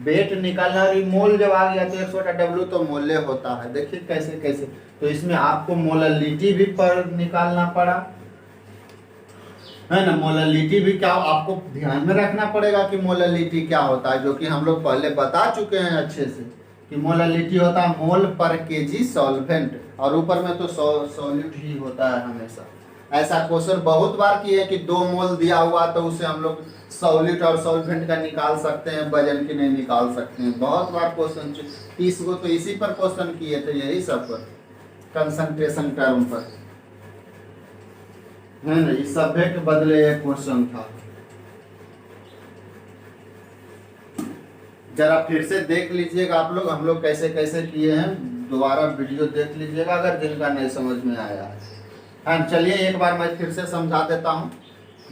वेट निकालना, और मोल जब आ गया तो 100W तो मोले होता है। देखिए कैसे, तो इसमें आपको मोललिटी भी पर निकालना पड़ा, है ना। मोललिटी भी क्या आपको ध्यान में रखना पड़ेगा कि मोललिटी क्या होता है, जो कि हम लोग पहले बता चुके हैं अच्छे से। कि मोलालिटी होता है मोल पर केजी सॉल्वेंट, और ऊपर में तो सॉल्यूट ही होता है हमेशा। ऐसा क्वेश्चन बहुत बार किए कि 2 मोल दिया हुआ तो उसे हम लोग सॉल्यूट और सॉल्वेंट का निकाल सकते हैं, वजन की नहीं निकाल सकते हैं। बहुत बार क्वेश्चन 30 को तो इसी पर क्वेश्चन किए थे, यही सब पर, कंसंट्रेशन टर्म पर है ना। इस सभ्य के बदले एक क्वेश्चन था। जरा फिर से देख लीजिएगा आप लोग, हम लोग कैसे कैसे किए हैं, दोबारा वीडियो देख लीजिएगा अगर जिनका नहीं समझ में आया है। हाँ चलिए एक बार मैं फिर से समझा देता हूँ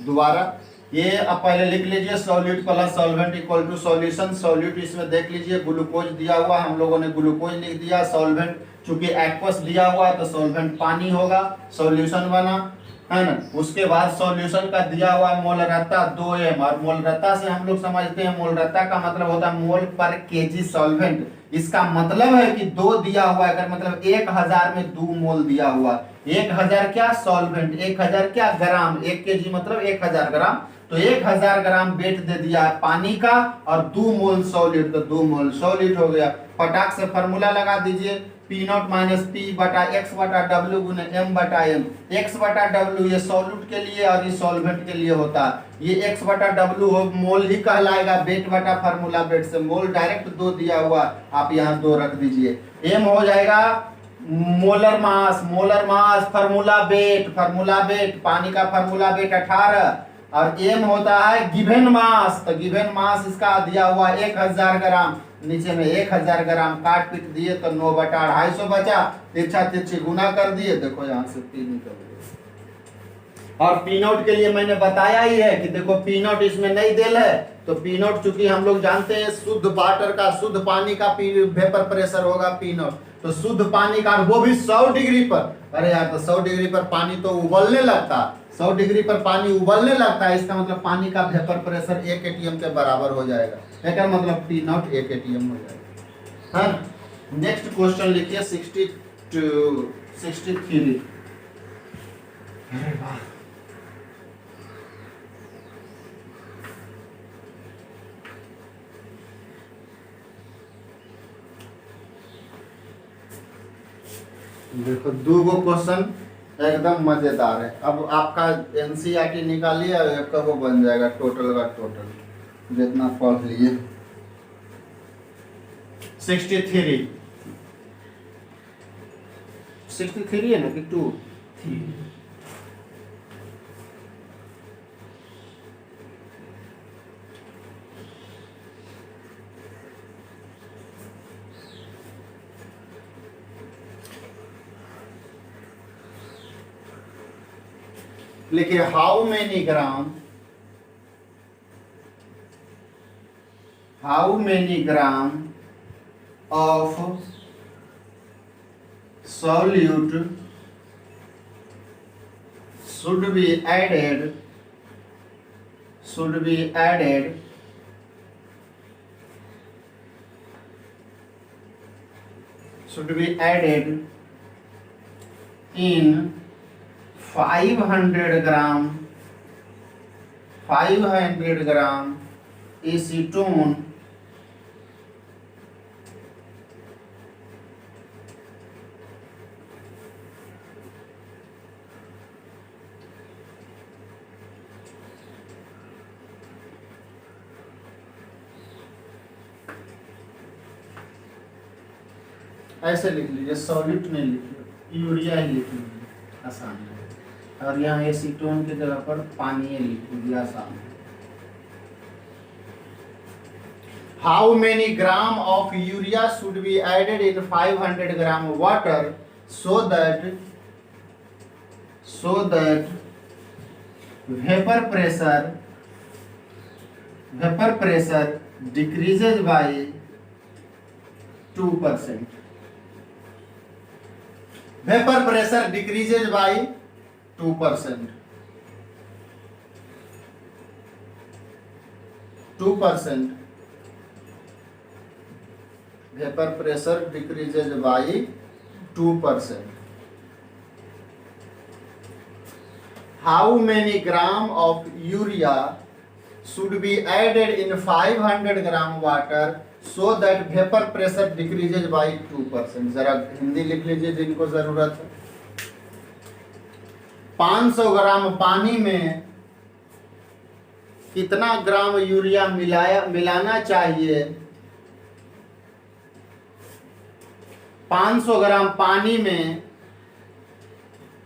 दोबारा। ये अब पहले लिख लीजिए, solute plus solvent equal to solution. Solute इसमें देख लीजिए ग्लूकोज दिया हुआ, हम लोगों ने ग्लूकोज लिख दिया। सॉल्वेंट चूंकि एक्वस दिया हुआ तो सॉल्वेंट पानी होगा, सॉल्यूशन बना, है ना। उसके बाद सॉल्यूशन का दिया हुआ मोलरता 2m, और मोलरता से हम लोग समझते हैं मोलरता का मतलब होता है मोल पर केजी सॉल्वेंट। इसका मतलब है कि 2 दिया हुआ है, मतलब 1000 में 2 मोल दिया हुआ। 1000 क्या सॉल्वेंट, 1000 क्या ग्राम, 1 केजी मतलब 1000 ग्राम, तो 1000 ग्राम वेट दे दिया पानी का, और 2 मोल सॉलिड, तो 2 मोल सॉलिड हो गया। फटाक से फार्मूला लगा दीजिए, पी नॉट माइनस पी बटा एक्स बटा डब्ल्यू गुने एम बटा एम। एक्स बटा डब्ल्यू ये सॉल्यूट के लिए और ये सॉल्वेंट के लिए होता है। ये एक्स बटा डब्ल्यू मोल ही कहलाएगा, वेट बटा फार्मूला वेट से मोल डायरेक्ट 2 दिया हुआ, आप यहाँ 2 रख दीजिए। एम हो जाएगा molar mass, molar mass formula wait, पानी का फार्मूला वेट 18, और एम होता है गिवन मास, तो गिवन मास इसका दिया हुआ 1000 ग्राम, नीचे में 1000 ग्राम काट पीट दिए तो 9 बटा 250 बचा, तिरछा तिरछी गुना कर दिए, देखो यहाँ से 3 निकल गया। और पी नोट के लिए मैंने बताया ही है कि देखो पी नोट इसमें नहीं दिल है, तो पी नोट चूंकि हम लोग जानते हैं शुद्ध वाटर का, शुद्ध पानी का वेपर प्रेशर होगा पी नोट, तो शुद्ध पानी का, वो भी 100 डिग्री पर। अरे यार तो 100 डिग्री पर पानी तो उबलने लगता, 100 डिग्री पर पानी उबलने लगता है, इसका मतलब पानी का वेपर प्रेशर 1 एटीएम के बराबर हो जाएगा, इसका मतलब पी नॉट 1 एटीएम हो जाएगा। हाँ नेक्स्ट क्वेश्चन लिखिए 63। अरे वाह, देखो 2 गो क्वेश्चन एकदम मजेदार है। अब आपका एनसीईआरटी निकालिए, एक वो बन जाएगा टोटल का टोटल जितना पढ़ लिए। 63 है ना कि 2? लिखिए how many gram of solute should be added in 500 gram acetone ऐसे लिख लीजिए, सॉल्यूट नहीं लिखिए, यूरिया ही लिख लीजिए, आसान है। और यहाँ एसीटोन की जगह पर पानी लिख लीजिए, आसान है। How many gram of urea should be added in 500 gram water so that vapor pressure decreases by 2%. Vapor pressure decreases by 2%. 2%. Vapor pressure decreases by 2%. How many gram of urea should be added in 500 gram water so that vapour pressure decreases by 2%। जरा हिंदी लिख लीजिए जिनको जरूरत है। 500 ग्राम पानी में कितना gram urea मिलाना चाहिए? 500 ग्राम पानी में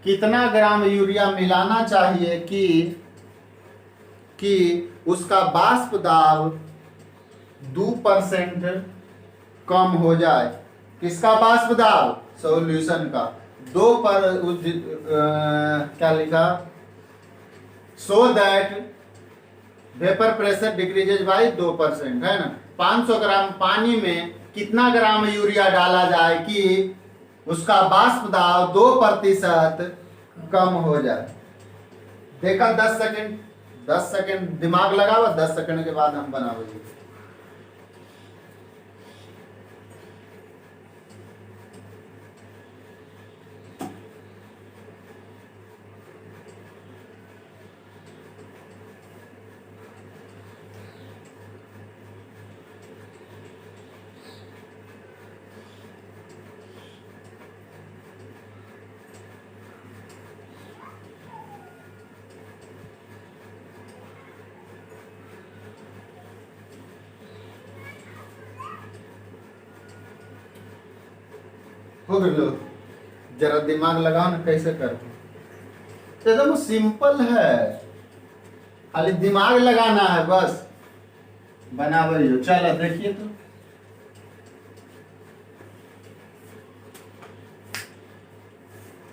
कितना ग्राम यूरिया मिलाना चाहिए कि उसका वाष्प दाब 2% कम हो जाए? किसका वाष्प दाब? सॉल्यूशन का। क्या लिखा? So that vapour pressure decreases by 2%, है ना। 500 ग्राम पानी में कितना ग्राम यूरिया डाला जाए कि उसका वाष्प दाब 2% कम हो जाए? देखा? 10 सेकंड दिमाग लगाओ, 10 सेकंड के बाद हम बनाओगे। हो गए लोग? जरा दिमाग लगाओ ना, कैसे करते। एकदम सिंपल है, खाली दिमाग लगाना है बस। बनाओ। चलो देखिए तो।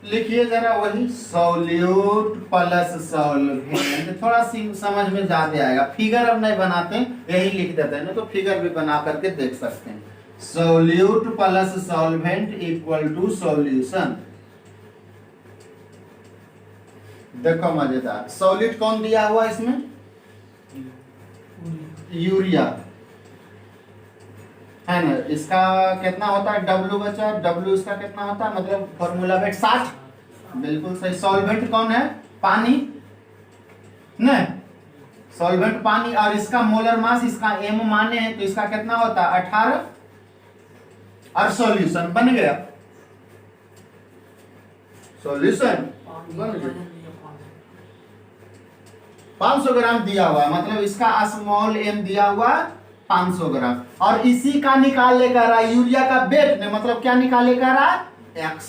लिखिए जरा वही, सॉल्यूट प्लस सॉल्वेंट। थोड़ा समझ में ज्यादा आएगा। फिगर अब नहीं बनाते, यही लिख देते हैं ना, तो फिगर भी बना करके देख सकते हैं। Solute plus solvent equal to solution. देखो मजेदार, सॉलिड कौन दिया हुआ इसमें? यूरिया, है ना। इसका कितना होता है? W बचा। W इसका कितना होता है? मतलब फॉर्मूला में 60। बिल्कुल सही। सॉल्वेंट कौन है? पानी, नहीं। सॉल्वेंट पानी, और इसका मोलर मास, इसका M माने हैं, तो इसका कितना होता है? 18। और सॉल्यूशन बन गया। सॉल्यूशन बन गया। 500 ग्राम दिया हुआ, मतलब इसका स्मॉल m दिया हुआ 500 ग्राम, और इसी का निकाले कर रहा है यूरिया का वेट ने। मतलब क्या निकाले कर रहा है? x।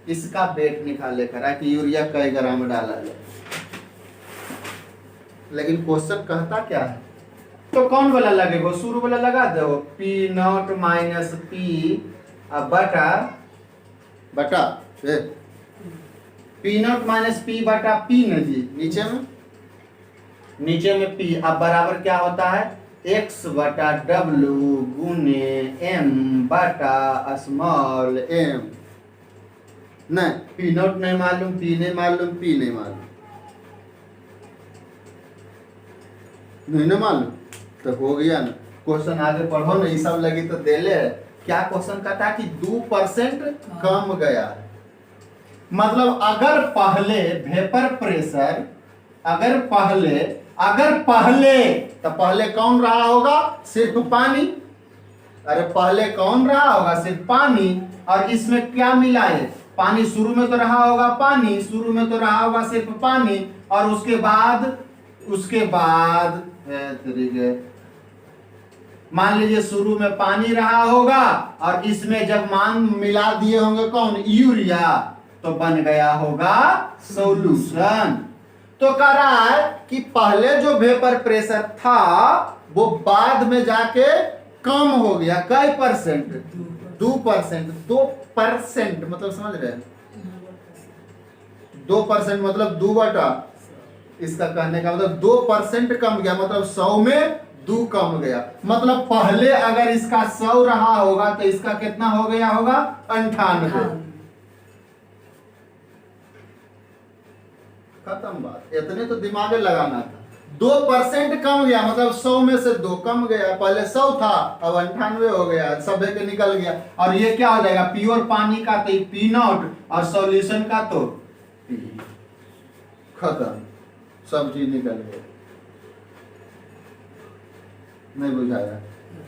इसका वेट निकाले कर रहा है कि यूरिया कई ग्राम डाला जाए। लेकिन क्वेश्चन कहता क्या है? तो कौन वाला लगेगा? शुरू वाला लगा दो। P0 माइनस P बटा P0 माइनस P बटा P न जी, नीचे में P। अब बराबर क्या होता है? x बटा W गुने m बटा स्मॉल m। नहीं, P0 नहीं मालूम, P नहीं मालूम, P नहीं मालूम, नहीं मालूम, तो हो गया ना। क्वेश्चन आगे पढ़ो ना, ये सब लगी तो दे ले। क्या क्वेश्चन कहता है कि 2% कम गया। मतलब अगर पहले वेपर प्रेशर, अगर पहले तो पहले कौन रहा होगा? सिर्फ पानी। अरे पहले कौन रहा होगा? सिर्फ पानी। और इसमें क्या मिला है? पानी। शुरू में तो रहा होगा पानी, शुरू में तो रहा होगा सिर्फ पानी, और उसके बाद मान लीजिए शुरू में पानी रहा होगा, और इसमें जब मान मिला दिए होंगे कौन? यूरिया, तो बन गया होगा सॉल्यूशन। तो कह रहा है कि पहले जो वेपर प्रेशर था वो बाद में जाके कम हो गया। कई परसेंट? 2%। 2% मतलब समझ रहे हैं? 2% मतलब 2 बटा, इसका कहने का मतलब 2% कम गया, मतलब 100 में 2 कम गया। मतलब पहले अगर इसका 100 रहा होगा तो इसका कितना हो गया होगा? 98। खत्म बात। इतने तो दिमाग लगाना था। 2% कम गया, मतलब 100 में से 2 कम गया। पहले 100 था, अब 98 हो गया, सब के निकल गया। और ये क्या हो जाएगा? प्योर पानी का तो P0, और सॉल्यूशन का तो P। खत्म, सब चीज निकल गया। नहीं बुझाया?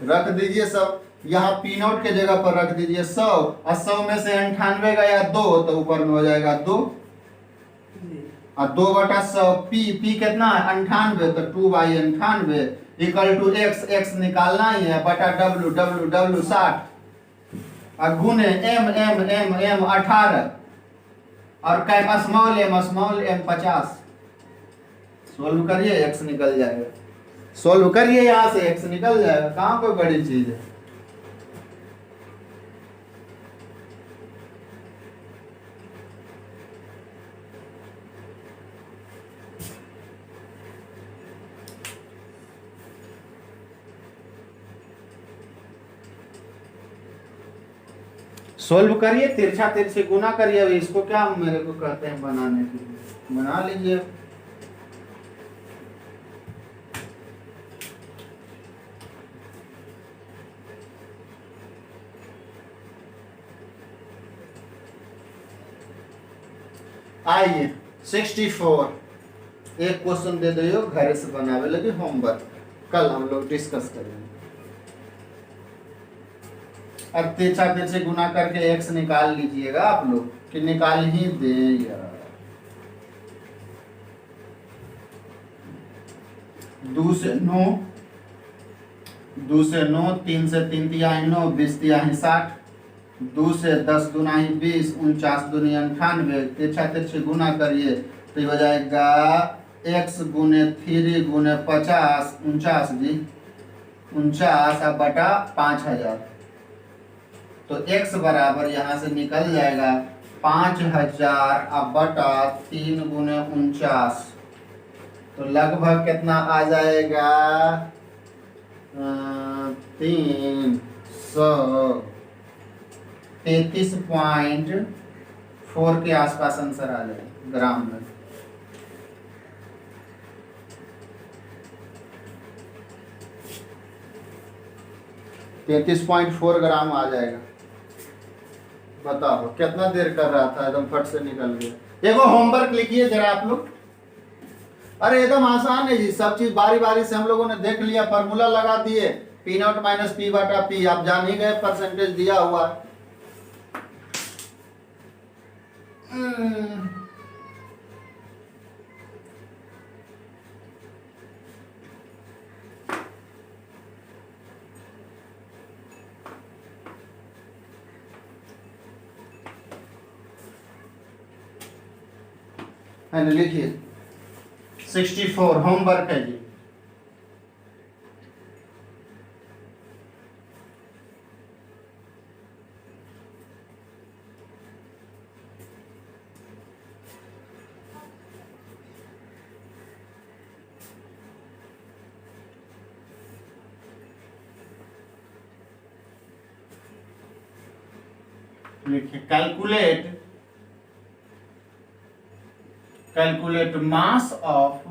रख दीजिए सब, यहाँ पी नॉट के जगह पर रख दीजिए 100, और 100 में से 98 गया 2 तो ऊपर में हो जाएगा 2, और 2/100 पी कितना है 98, तो 2/98 इक्वल टू x निकालना ही है बटा w 60, और गुने m 18, और कैप स्मॉल m 50। सोल्व करिए x निकल जाएगा, सोल्व करिए यहाँ से x निकल जाएगा, कहाँ कोई बड़ी चीज है। सोल्व करिए, तिरछा तिरछी गुना करिए, अब इसको क्या मेरे को कहते हैं बनाने के लिए, बना लीजिए। आइए 64 एक क्वेश्चन दे दो घर से बनावे लगे होमवर्क, कल हम लोग डिस्कस करेंगे। अब तिरछा तिरछे गुना करके x निकाल लीजिएगा आप लोग, कि निकाल ही दे यार। 2 से 9, 2 से 9, 3 से 3 तिहाई 9, 20 तिहाई 60, 2 से 10 दुनाई 20, 49 दुनी 98, तिरछा तिरछे गुना करिए तो हो जाएगा x गुने 3 गुने 50, 49 जी 49 बटा 5000, तो x बराबर यहाँ से निकल जाएगा 5000 अब बटा 3 गुने 49, तो लगभग कितना आ जाएगा 333.4 के आसपास आंसर आ जाएगा ग्राम में। $33.4 ग्राम आ जाएगा। बताओ कितना देर कर रहा था, एकदम फट से निकल गया। एगो होमवर्क लिखिए जरा आप लोग। अरे एकदम आसान है जी, सब चीज बारी बारी से हम लोगों ने देख लिया, फार्मूला लगा दिए, पी नॉट माइनस पी बटा पी, आप जान ही गए परसेंटेज दिया हुआ। लिखिए 64 होमवर्क है जी। लिखिए calculate mass of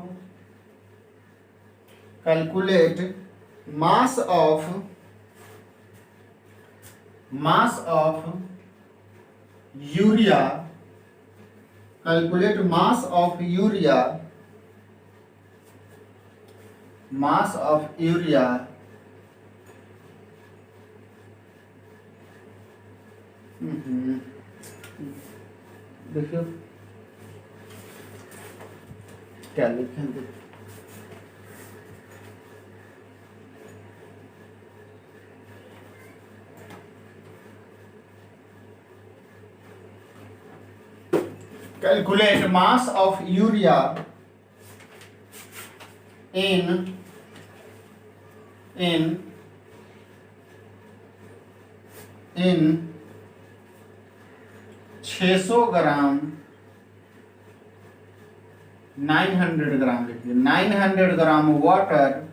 urea, calculate mass of urea देखिए क्या लिखेंगे। Calculate mass of urea in 600 ग्राम 900 ग्राम लिखिए। 900 gram water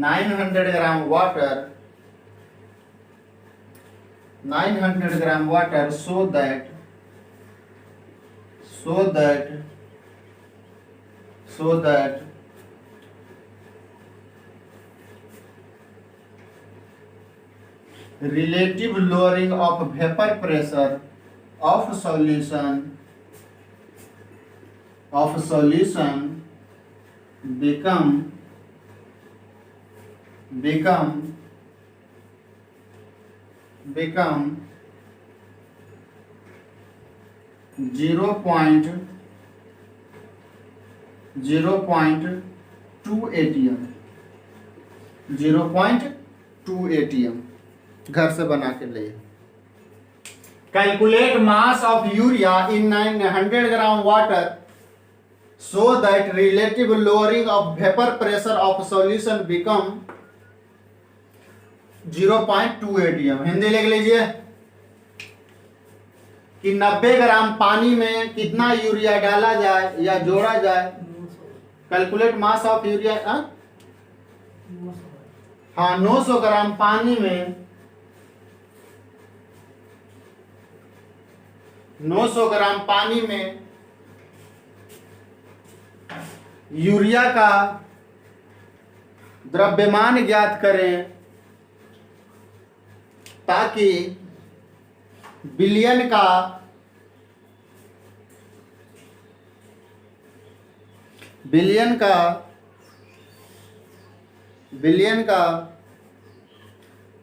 900 gram water so that relative lowering of vapor pressure of solution become become 0.2 atm, 0.2 atm घर से बना के ले। Calculate mass of urea in 900 gram water so that relative lowering of vapor pressure of solution become 0.2 atm। Hindi लिख लीजिए कि 90 ग्राम पानी में कितना यूरिया डाला जाए या जोड़ा जाए। कैलकुलेट मास ऑफ यूरिया, हाँ 900 ग्राम पानी में 900 ग्राम पानी में यूरिया का द्रव्यमान ज्ञात करें ताकि बिलियन का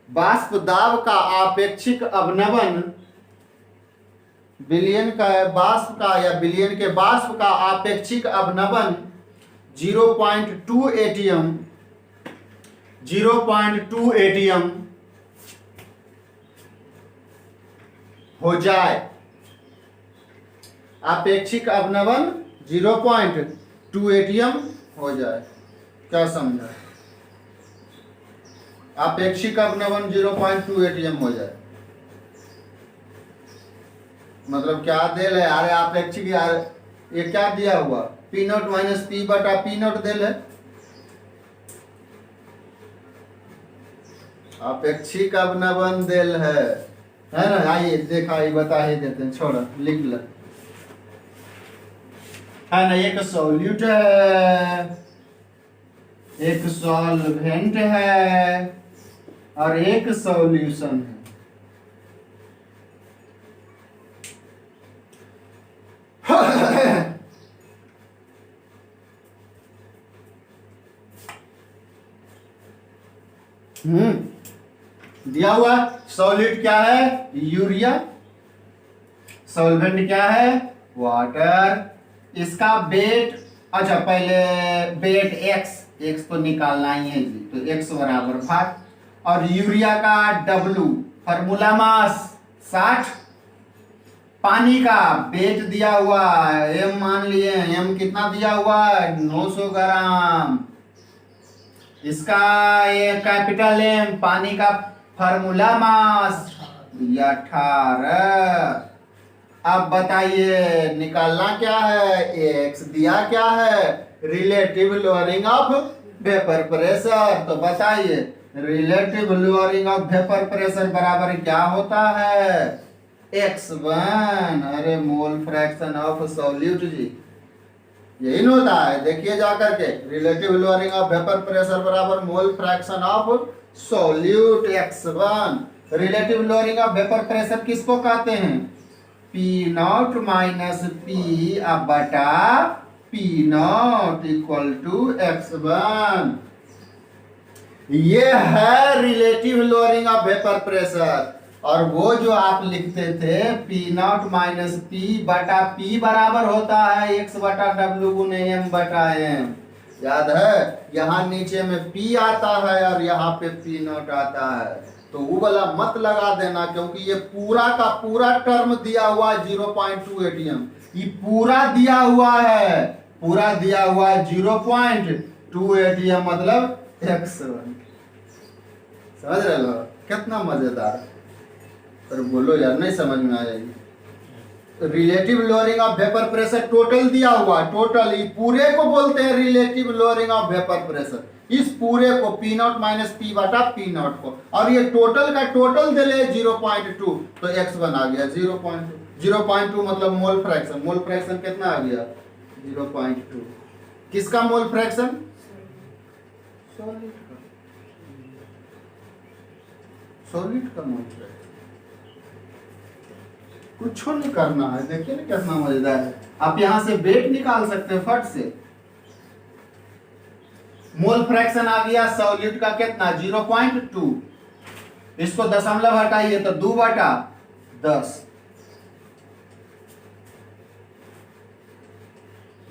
वाष्प दाब का आपेक्षिक अवनमन, बिलियन के वाष्प का आपेक्षिक अवनमन 0.2 atm हो जाए। आपेक्षिक अवनमन 0.2 atm हो जाए। क्या समझा? आपेक्षिक अवनमन 0.2 atm हो जाए मतलब क्या देल है? अरे आपेक्षिक यार ये क्या दिया हुआ? P नॉट माइनस P बटा P नॉट देल है। आपेक्षिक अवनमन देल है ना? आइए देखा ये बता ही देते हैं, छोड़ो लिख लो है ना। एक सॉल्यूट है, एक सॉल्वेंट है और एक सॉल्यूशन है। दिया हुआ सॉलिड क्या है? यूरिया। सॉल्वेंट क्या है? वाटर। इसका वेट, अच्छा पहले वेट x को निकालना ही है जी, तो x बराबर भाग, और यूरिया का W फॉर्मूला मास 60, पानी का वेट दिया हुआ m मान लिए, m कितना दिया हुआ? 900 ग्राम। इसका ये कैपिटल M, पानी का फार्मूला मास 18। अब बताइए निकालना क्या है? x दिया क्या है? Relative lowering of vapour pressure. तो बताइए relative lowering of vapour pressure बराबर क्या होता है? x1, अरे मोल फ्रैक्शन ऑफ सॉल्यूट जी, यही न होता है? देखिए जाकर के, relative lowering of vapour pressure बराबर mole fraction of solute x1। Relative lowering of vapour pressure किसको कहते हैं? P नॉट माइनस P बटा P naught equal to x1। ये है relative lowering of vapour pressure. और वो जो आप लिखते थे P नॉट माइनस P बटा P बराबर होता है x बटा W गुने m बटा m। याद है? यहाँ नीचे में P आता है और यहाँ पे P नॉट आता है, तो वो वाला मत लगा देना, क्योंकि ये पूरा का पूरा टर्म दिया हुआ है 0.2 atm। ये पूरा दिया हुआ है, पूरा दिया हुआ है 0.2 atm मतलब x1। समझ रहे हो? कितना मजेदार। पर बोलो यार, नहीं समझ में आएगी। Relative lowering of vapour pressure total दिया हुआ, टोटल ये पूरे को बोलते हैं relative lowering of vapour pressure. इस पूरे को P नॉट माइनस P बटा P नॉट को, और ये टोटल का टोटल दे ले 0.2, तो x1 आ गया 0.2 मतलब मोल फ्रैक्शन। मोल फ्रैक्शन कितना आ गया? 0.2। किसका मोल फ्रैक्शन? सॉलिड का मोल फ्रैक्शन। कुछ नहीं करना है, देखिए ना कितना मजेदार है। आप यहां से वेट निकाल सकते हैं फट से। मोल फ्रैक्शन आ गया सॉल्यूट का कितना 0.2, इसको दशमलव हटाइए तो 2/10,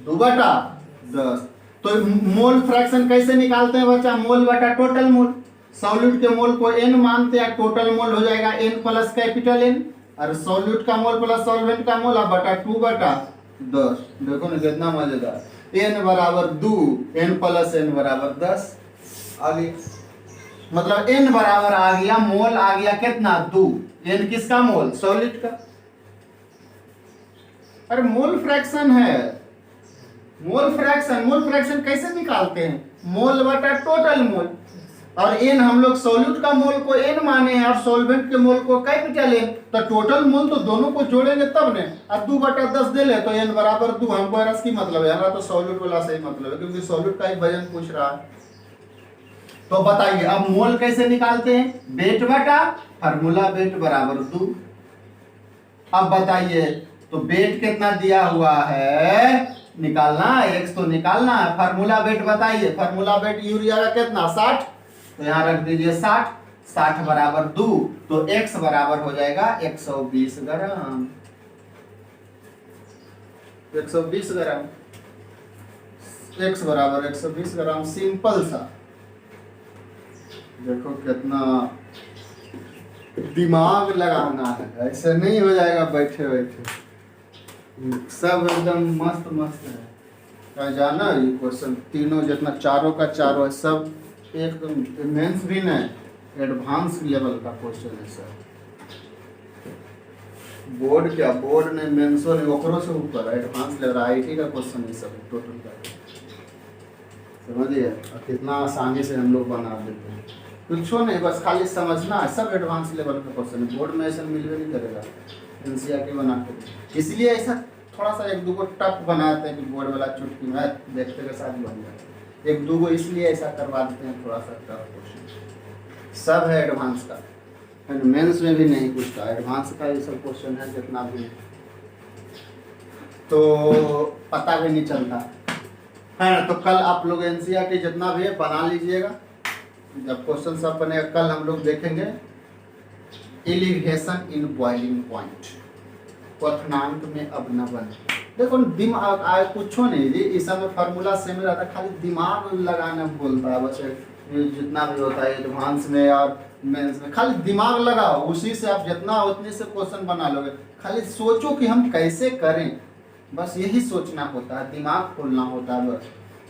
2/10। तो मोल फ्रैक्शन कैसे निकालते हैं बच्चा, मोल बटा टोटल मोल। सॉल्यूट के मोल को n मानते हैं, टोटल मोल हो जाएगा n प्लस कैपिटल N, और सॉल्यूट का मोल प्लस सॉल्वेंट का मोल बटा 2/10। देखो ना कितना मजेदार, n बराबर 2, n प्लस n बराबर 10 आ गया। मतलब n बराबर आ गया, मोल आ गया कितना 2, n किसका मोल, सॉल्यूट का। अरे मोल फ्रैक्शन है, मोल फ्रैक्शन कैसे निकालते हैं, मोल बटा टोटल मोल, और n हम लोग सॉल्यूट का मोल को n माने हैं और सॉल्वेंट के मोल को कैपिटल N, तो टोटल मोल तो दोनों को जोड़ेंगे तब ने। अब 2/10 दे ले तो n बराबर 2, हमको रस की मतलब है, हमारा तो सॉल्यूट वाला सही मतलब है, क्योंकि सॉल्यूट का ही वजन पूछ रहा है। तो बताइए अब मोल कैसे निकालते हैं, वेट बटा फार्मूला वेट बराबर 2। अब बताइए तो वेट कितना दिया हुआ है, निकालना है, x तो निकालना है। फार्मूला वेट बताइए, फार्मूला वेट यूरिया का कितना 60, तो यहाँ रख दीजिए 60 बराबर 2, तो x बराबर हो जाएगा 120 ग्राम, 120 ग्राम, x बराबर 120 ग्राम। सिंपल सा, देखो कितना दिमाग लगाना है, ऐसे नहीं हो जाएगा बैठे बैठे। सब एकदम मस्त मस्त है, क्या जाना ये क्वेश्चन तीनों जितना चारों का चारों है, सब एकदम मेंस भी नहीं, एडवांस लेवल का क्वेश्चन है सर। बोर्ड क्या, बोर्ड ने मेंसो ने ओकरो से ऊपर एडवांस लेवल आईटी का क्वेश्चन है सब टोटल का, समझिए कितना आसानी से हम लोग बना देते हैं। कुछ नहीं, बस खाली समझना है, सब एडवांस लेवल का क्वेश्चन है, बोर्ड में ऐसा मिलवे नहीं करेगा एनसीईआरटी बना के। इसलिए ऐसा थोड़ा सा एक दो को टफ बनाते हैं कि बोर्ड वाला चुटकी में देखते के साथ बन जाए, एक दो को इसलिए ऐसा करवा देते हैं थोड़ा सा टफ क्वेश्चन। सब है एडवांस का, मेंस में भी नहीं पूछता, एडवांस का ये सब क्वेश्चन है जितना भी, तो पता भी नहीं चलता है ना। तो कल आप लोग एनसीईआरटी जितना भी है बना लीजिएगा, जब क्वेश्चन सब बनेगा कल हम लोग देखेंगे एलिवेशन इन बॉइलिंग पॉइंट, क्वथनांक में अब न बने। देखो दिमाग आए कुछ नहीं जी, इस समय फार्मूला सेम रहता, खाली दिमाग लगाना बोलता है बस, जितना भी होता है एडवांस में और मेंस में, खाली दिमाग लगाओ, उसी से आप जितना उतने से क्वेश्चन बना लोगे। खाली सोचो कि हम कैसे करें, बस यही सोचना होता है, दिमाग खोलना होता है बस।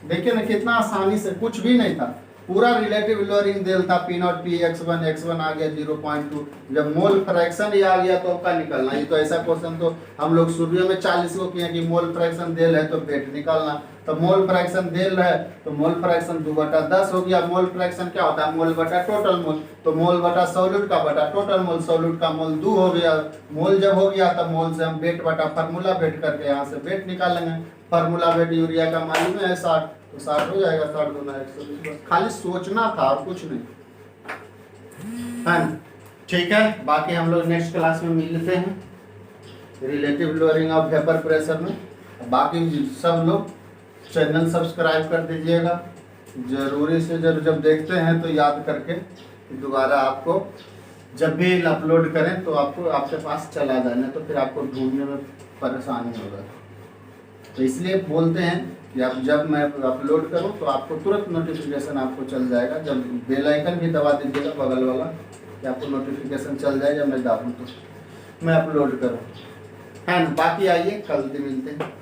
देखिए ना कितना आसानी से, कुछ भी नहीं था, पूरा रिलेटिव लोअरिंग देल था, पी नॉट पी x1 आ गया 0.2, जब मोल फ्रैक्शन ये आ गया तो क्या निकलना। ये तो ऐसा क्वेश्चन तो हम लोग शुरू में 40 को किया कि मोल फ्रैक्शन देल है तो वेट निकालना, तो मोल फ्रैक्शन देल है तो मोल फ्रैक्शन 2/10 हो गया। मोल फ्रैक्शन क्या होता है, मोल बटा टोटल मोल, तो मोल बटा सॉल्यूट का बटा टोटल मोल, सॉल्यूट का मोल 2 हो गया। मोल जब हो गया तब मोल से हम वेट बटा फार्मूला वेट करके यहाँ से वेट निकालेंगे। फार्मूला वेट यूरिया का मालूम है 60, तो 60 हो जाएगा, 60 गुना 120। खाली सोचना था और कुछ नहीं है, ठीक है। बाकी हम लोग नेक्स्ट क्लास में मिलते हैं relative lowering of vapour pressure में। बाकी सब लोग चैनल सब्सक्राइब कर दीजिएगा, जरूरी से जरूर, जब देखते हैं तो याद करके दोबारा आपको जब भी अपलोड करें तो आपको आपके पास चला जाए, ना तो फिर आपको ढूंढने में परेशानी होगा। तो इसलिए बोलते हैं कि आप जब मैं अपलोड करूं तो आपको तुरंत नोटिफिकेशन आपको चल जाएगा, जब बेल आइकन भी दबा दीजिएगा बगल वाला, कि आपको नोटिफिकेशन चल जाए जब मैं दाबूँ तो मैं अपलोड करूं, है ना। बाकी आइए कल भी मिलते हैं।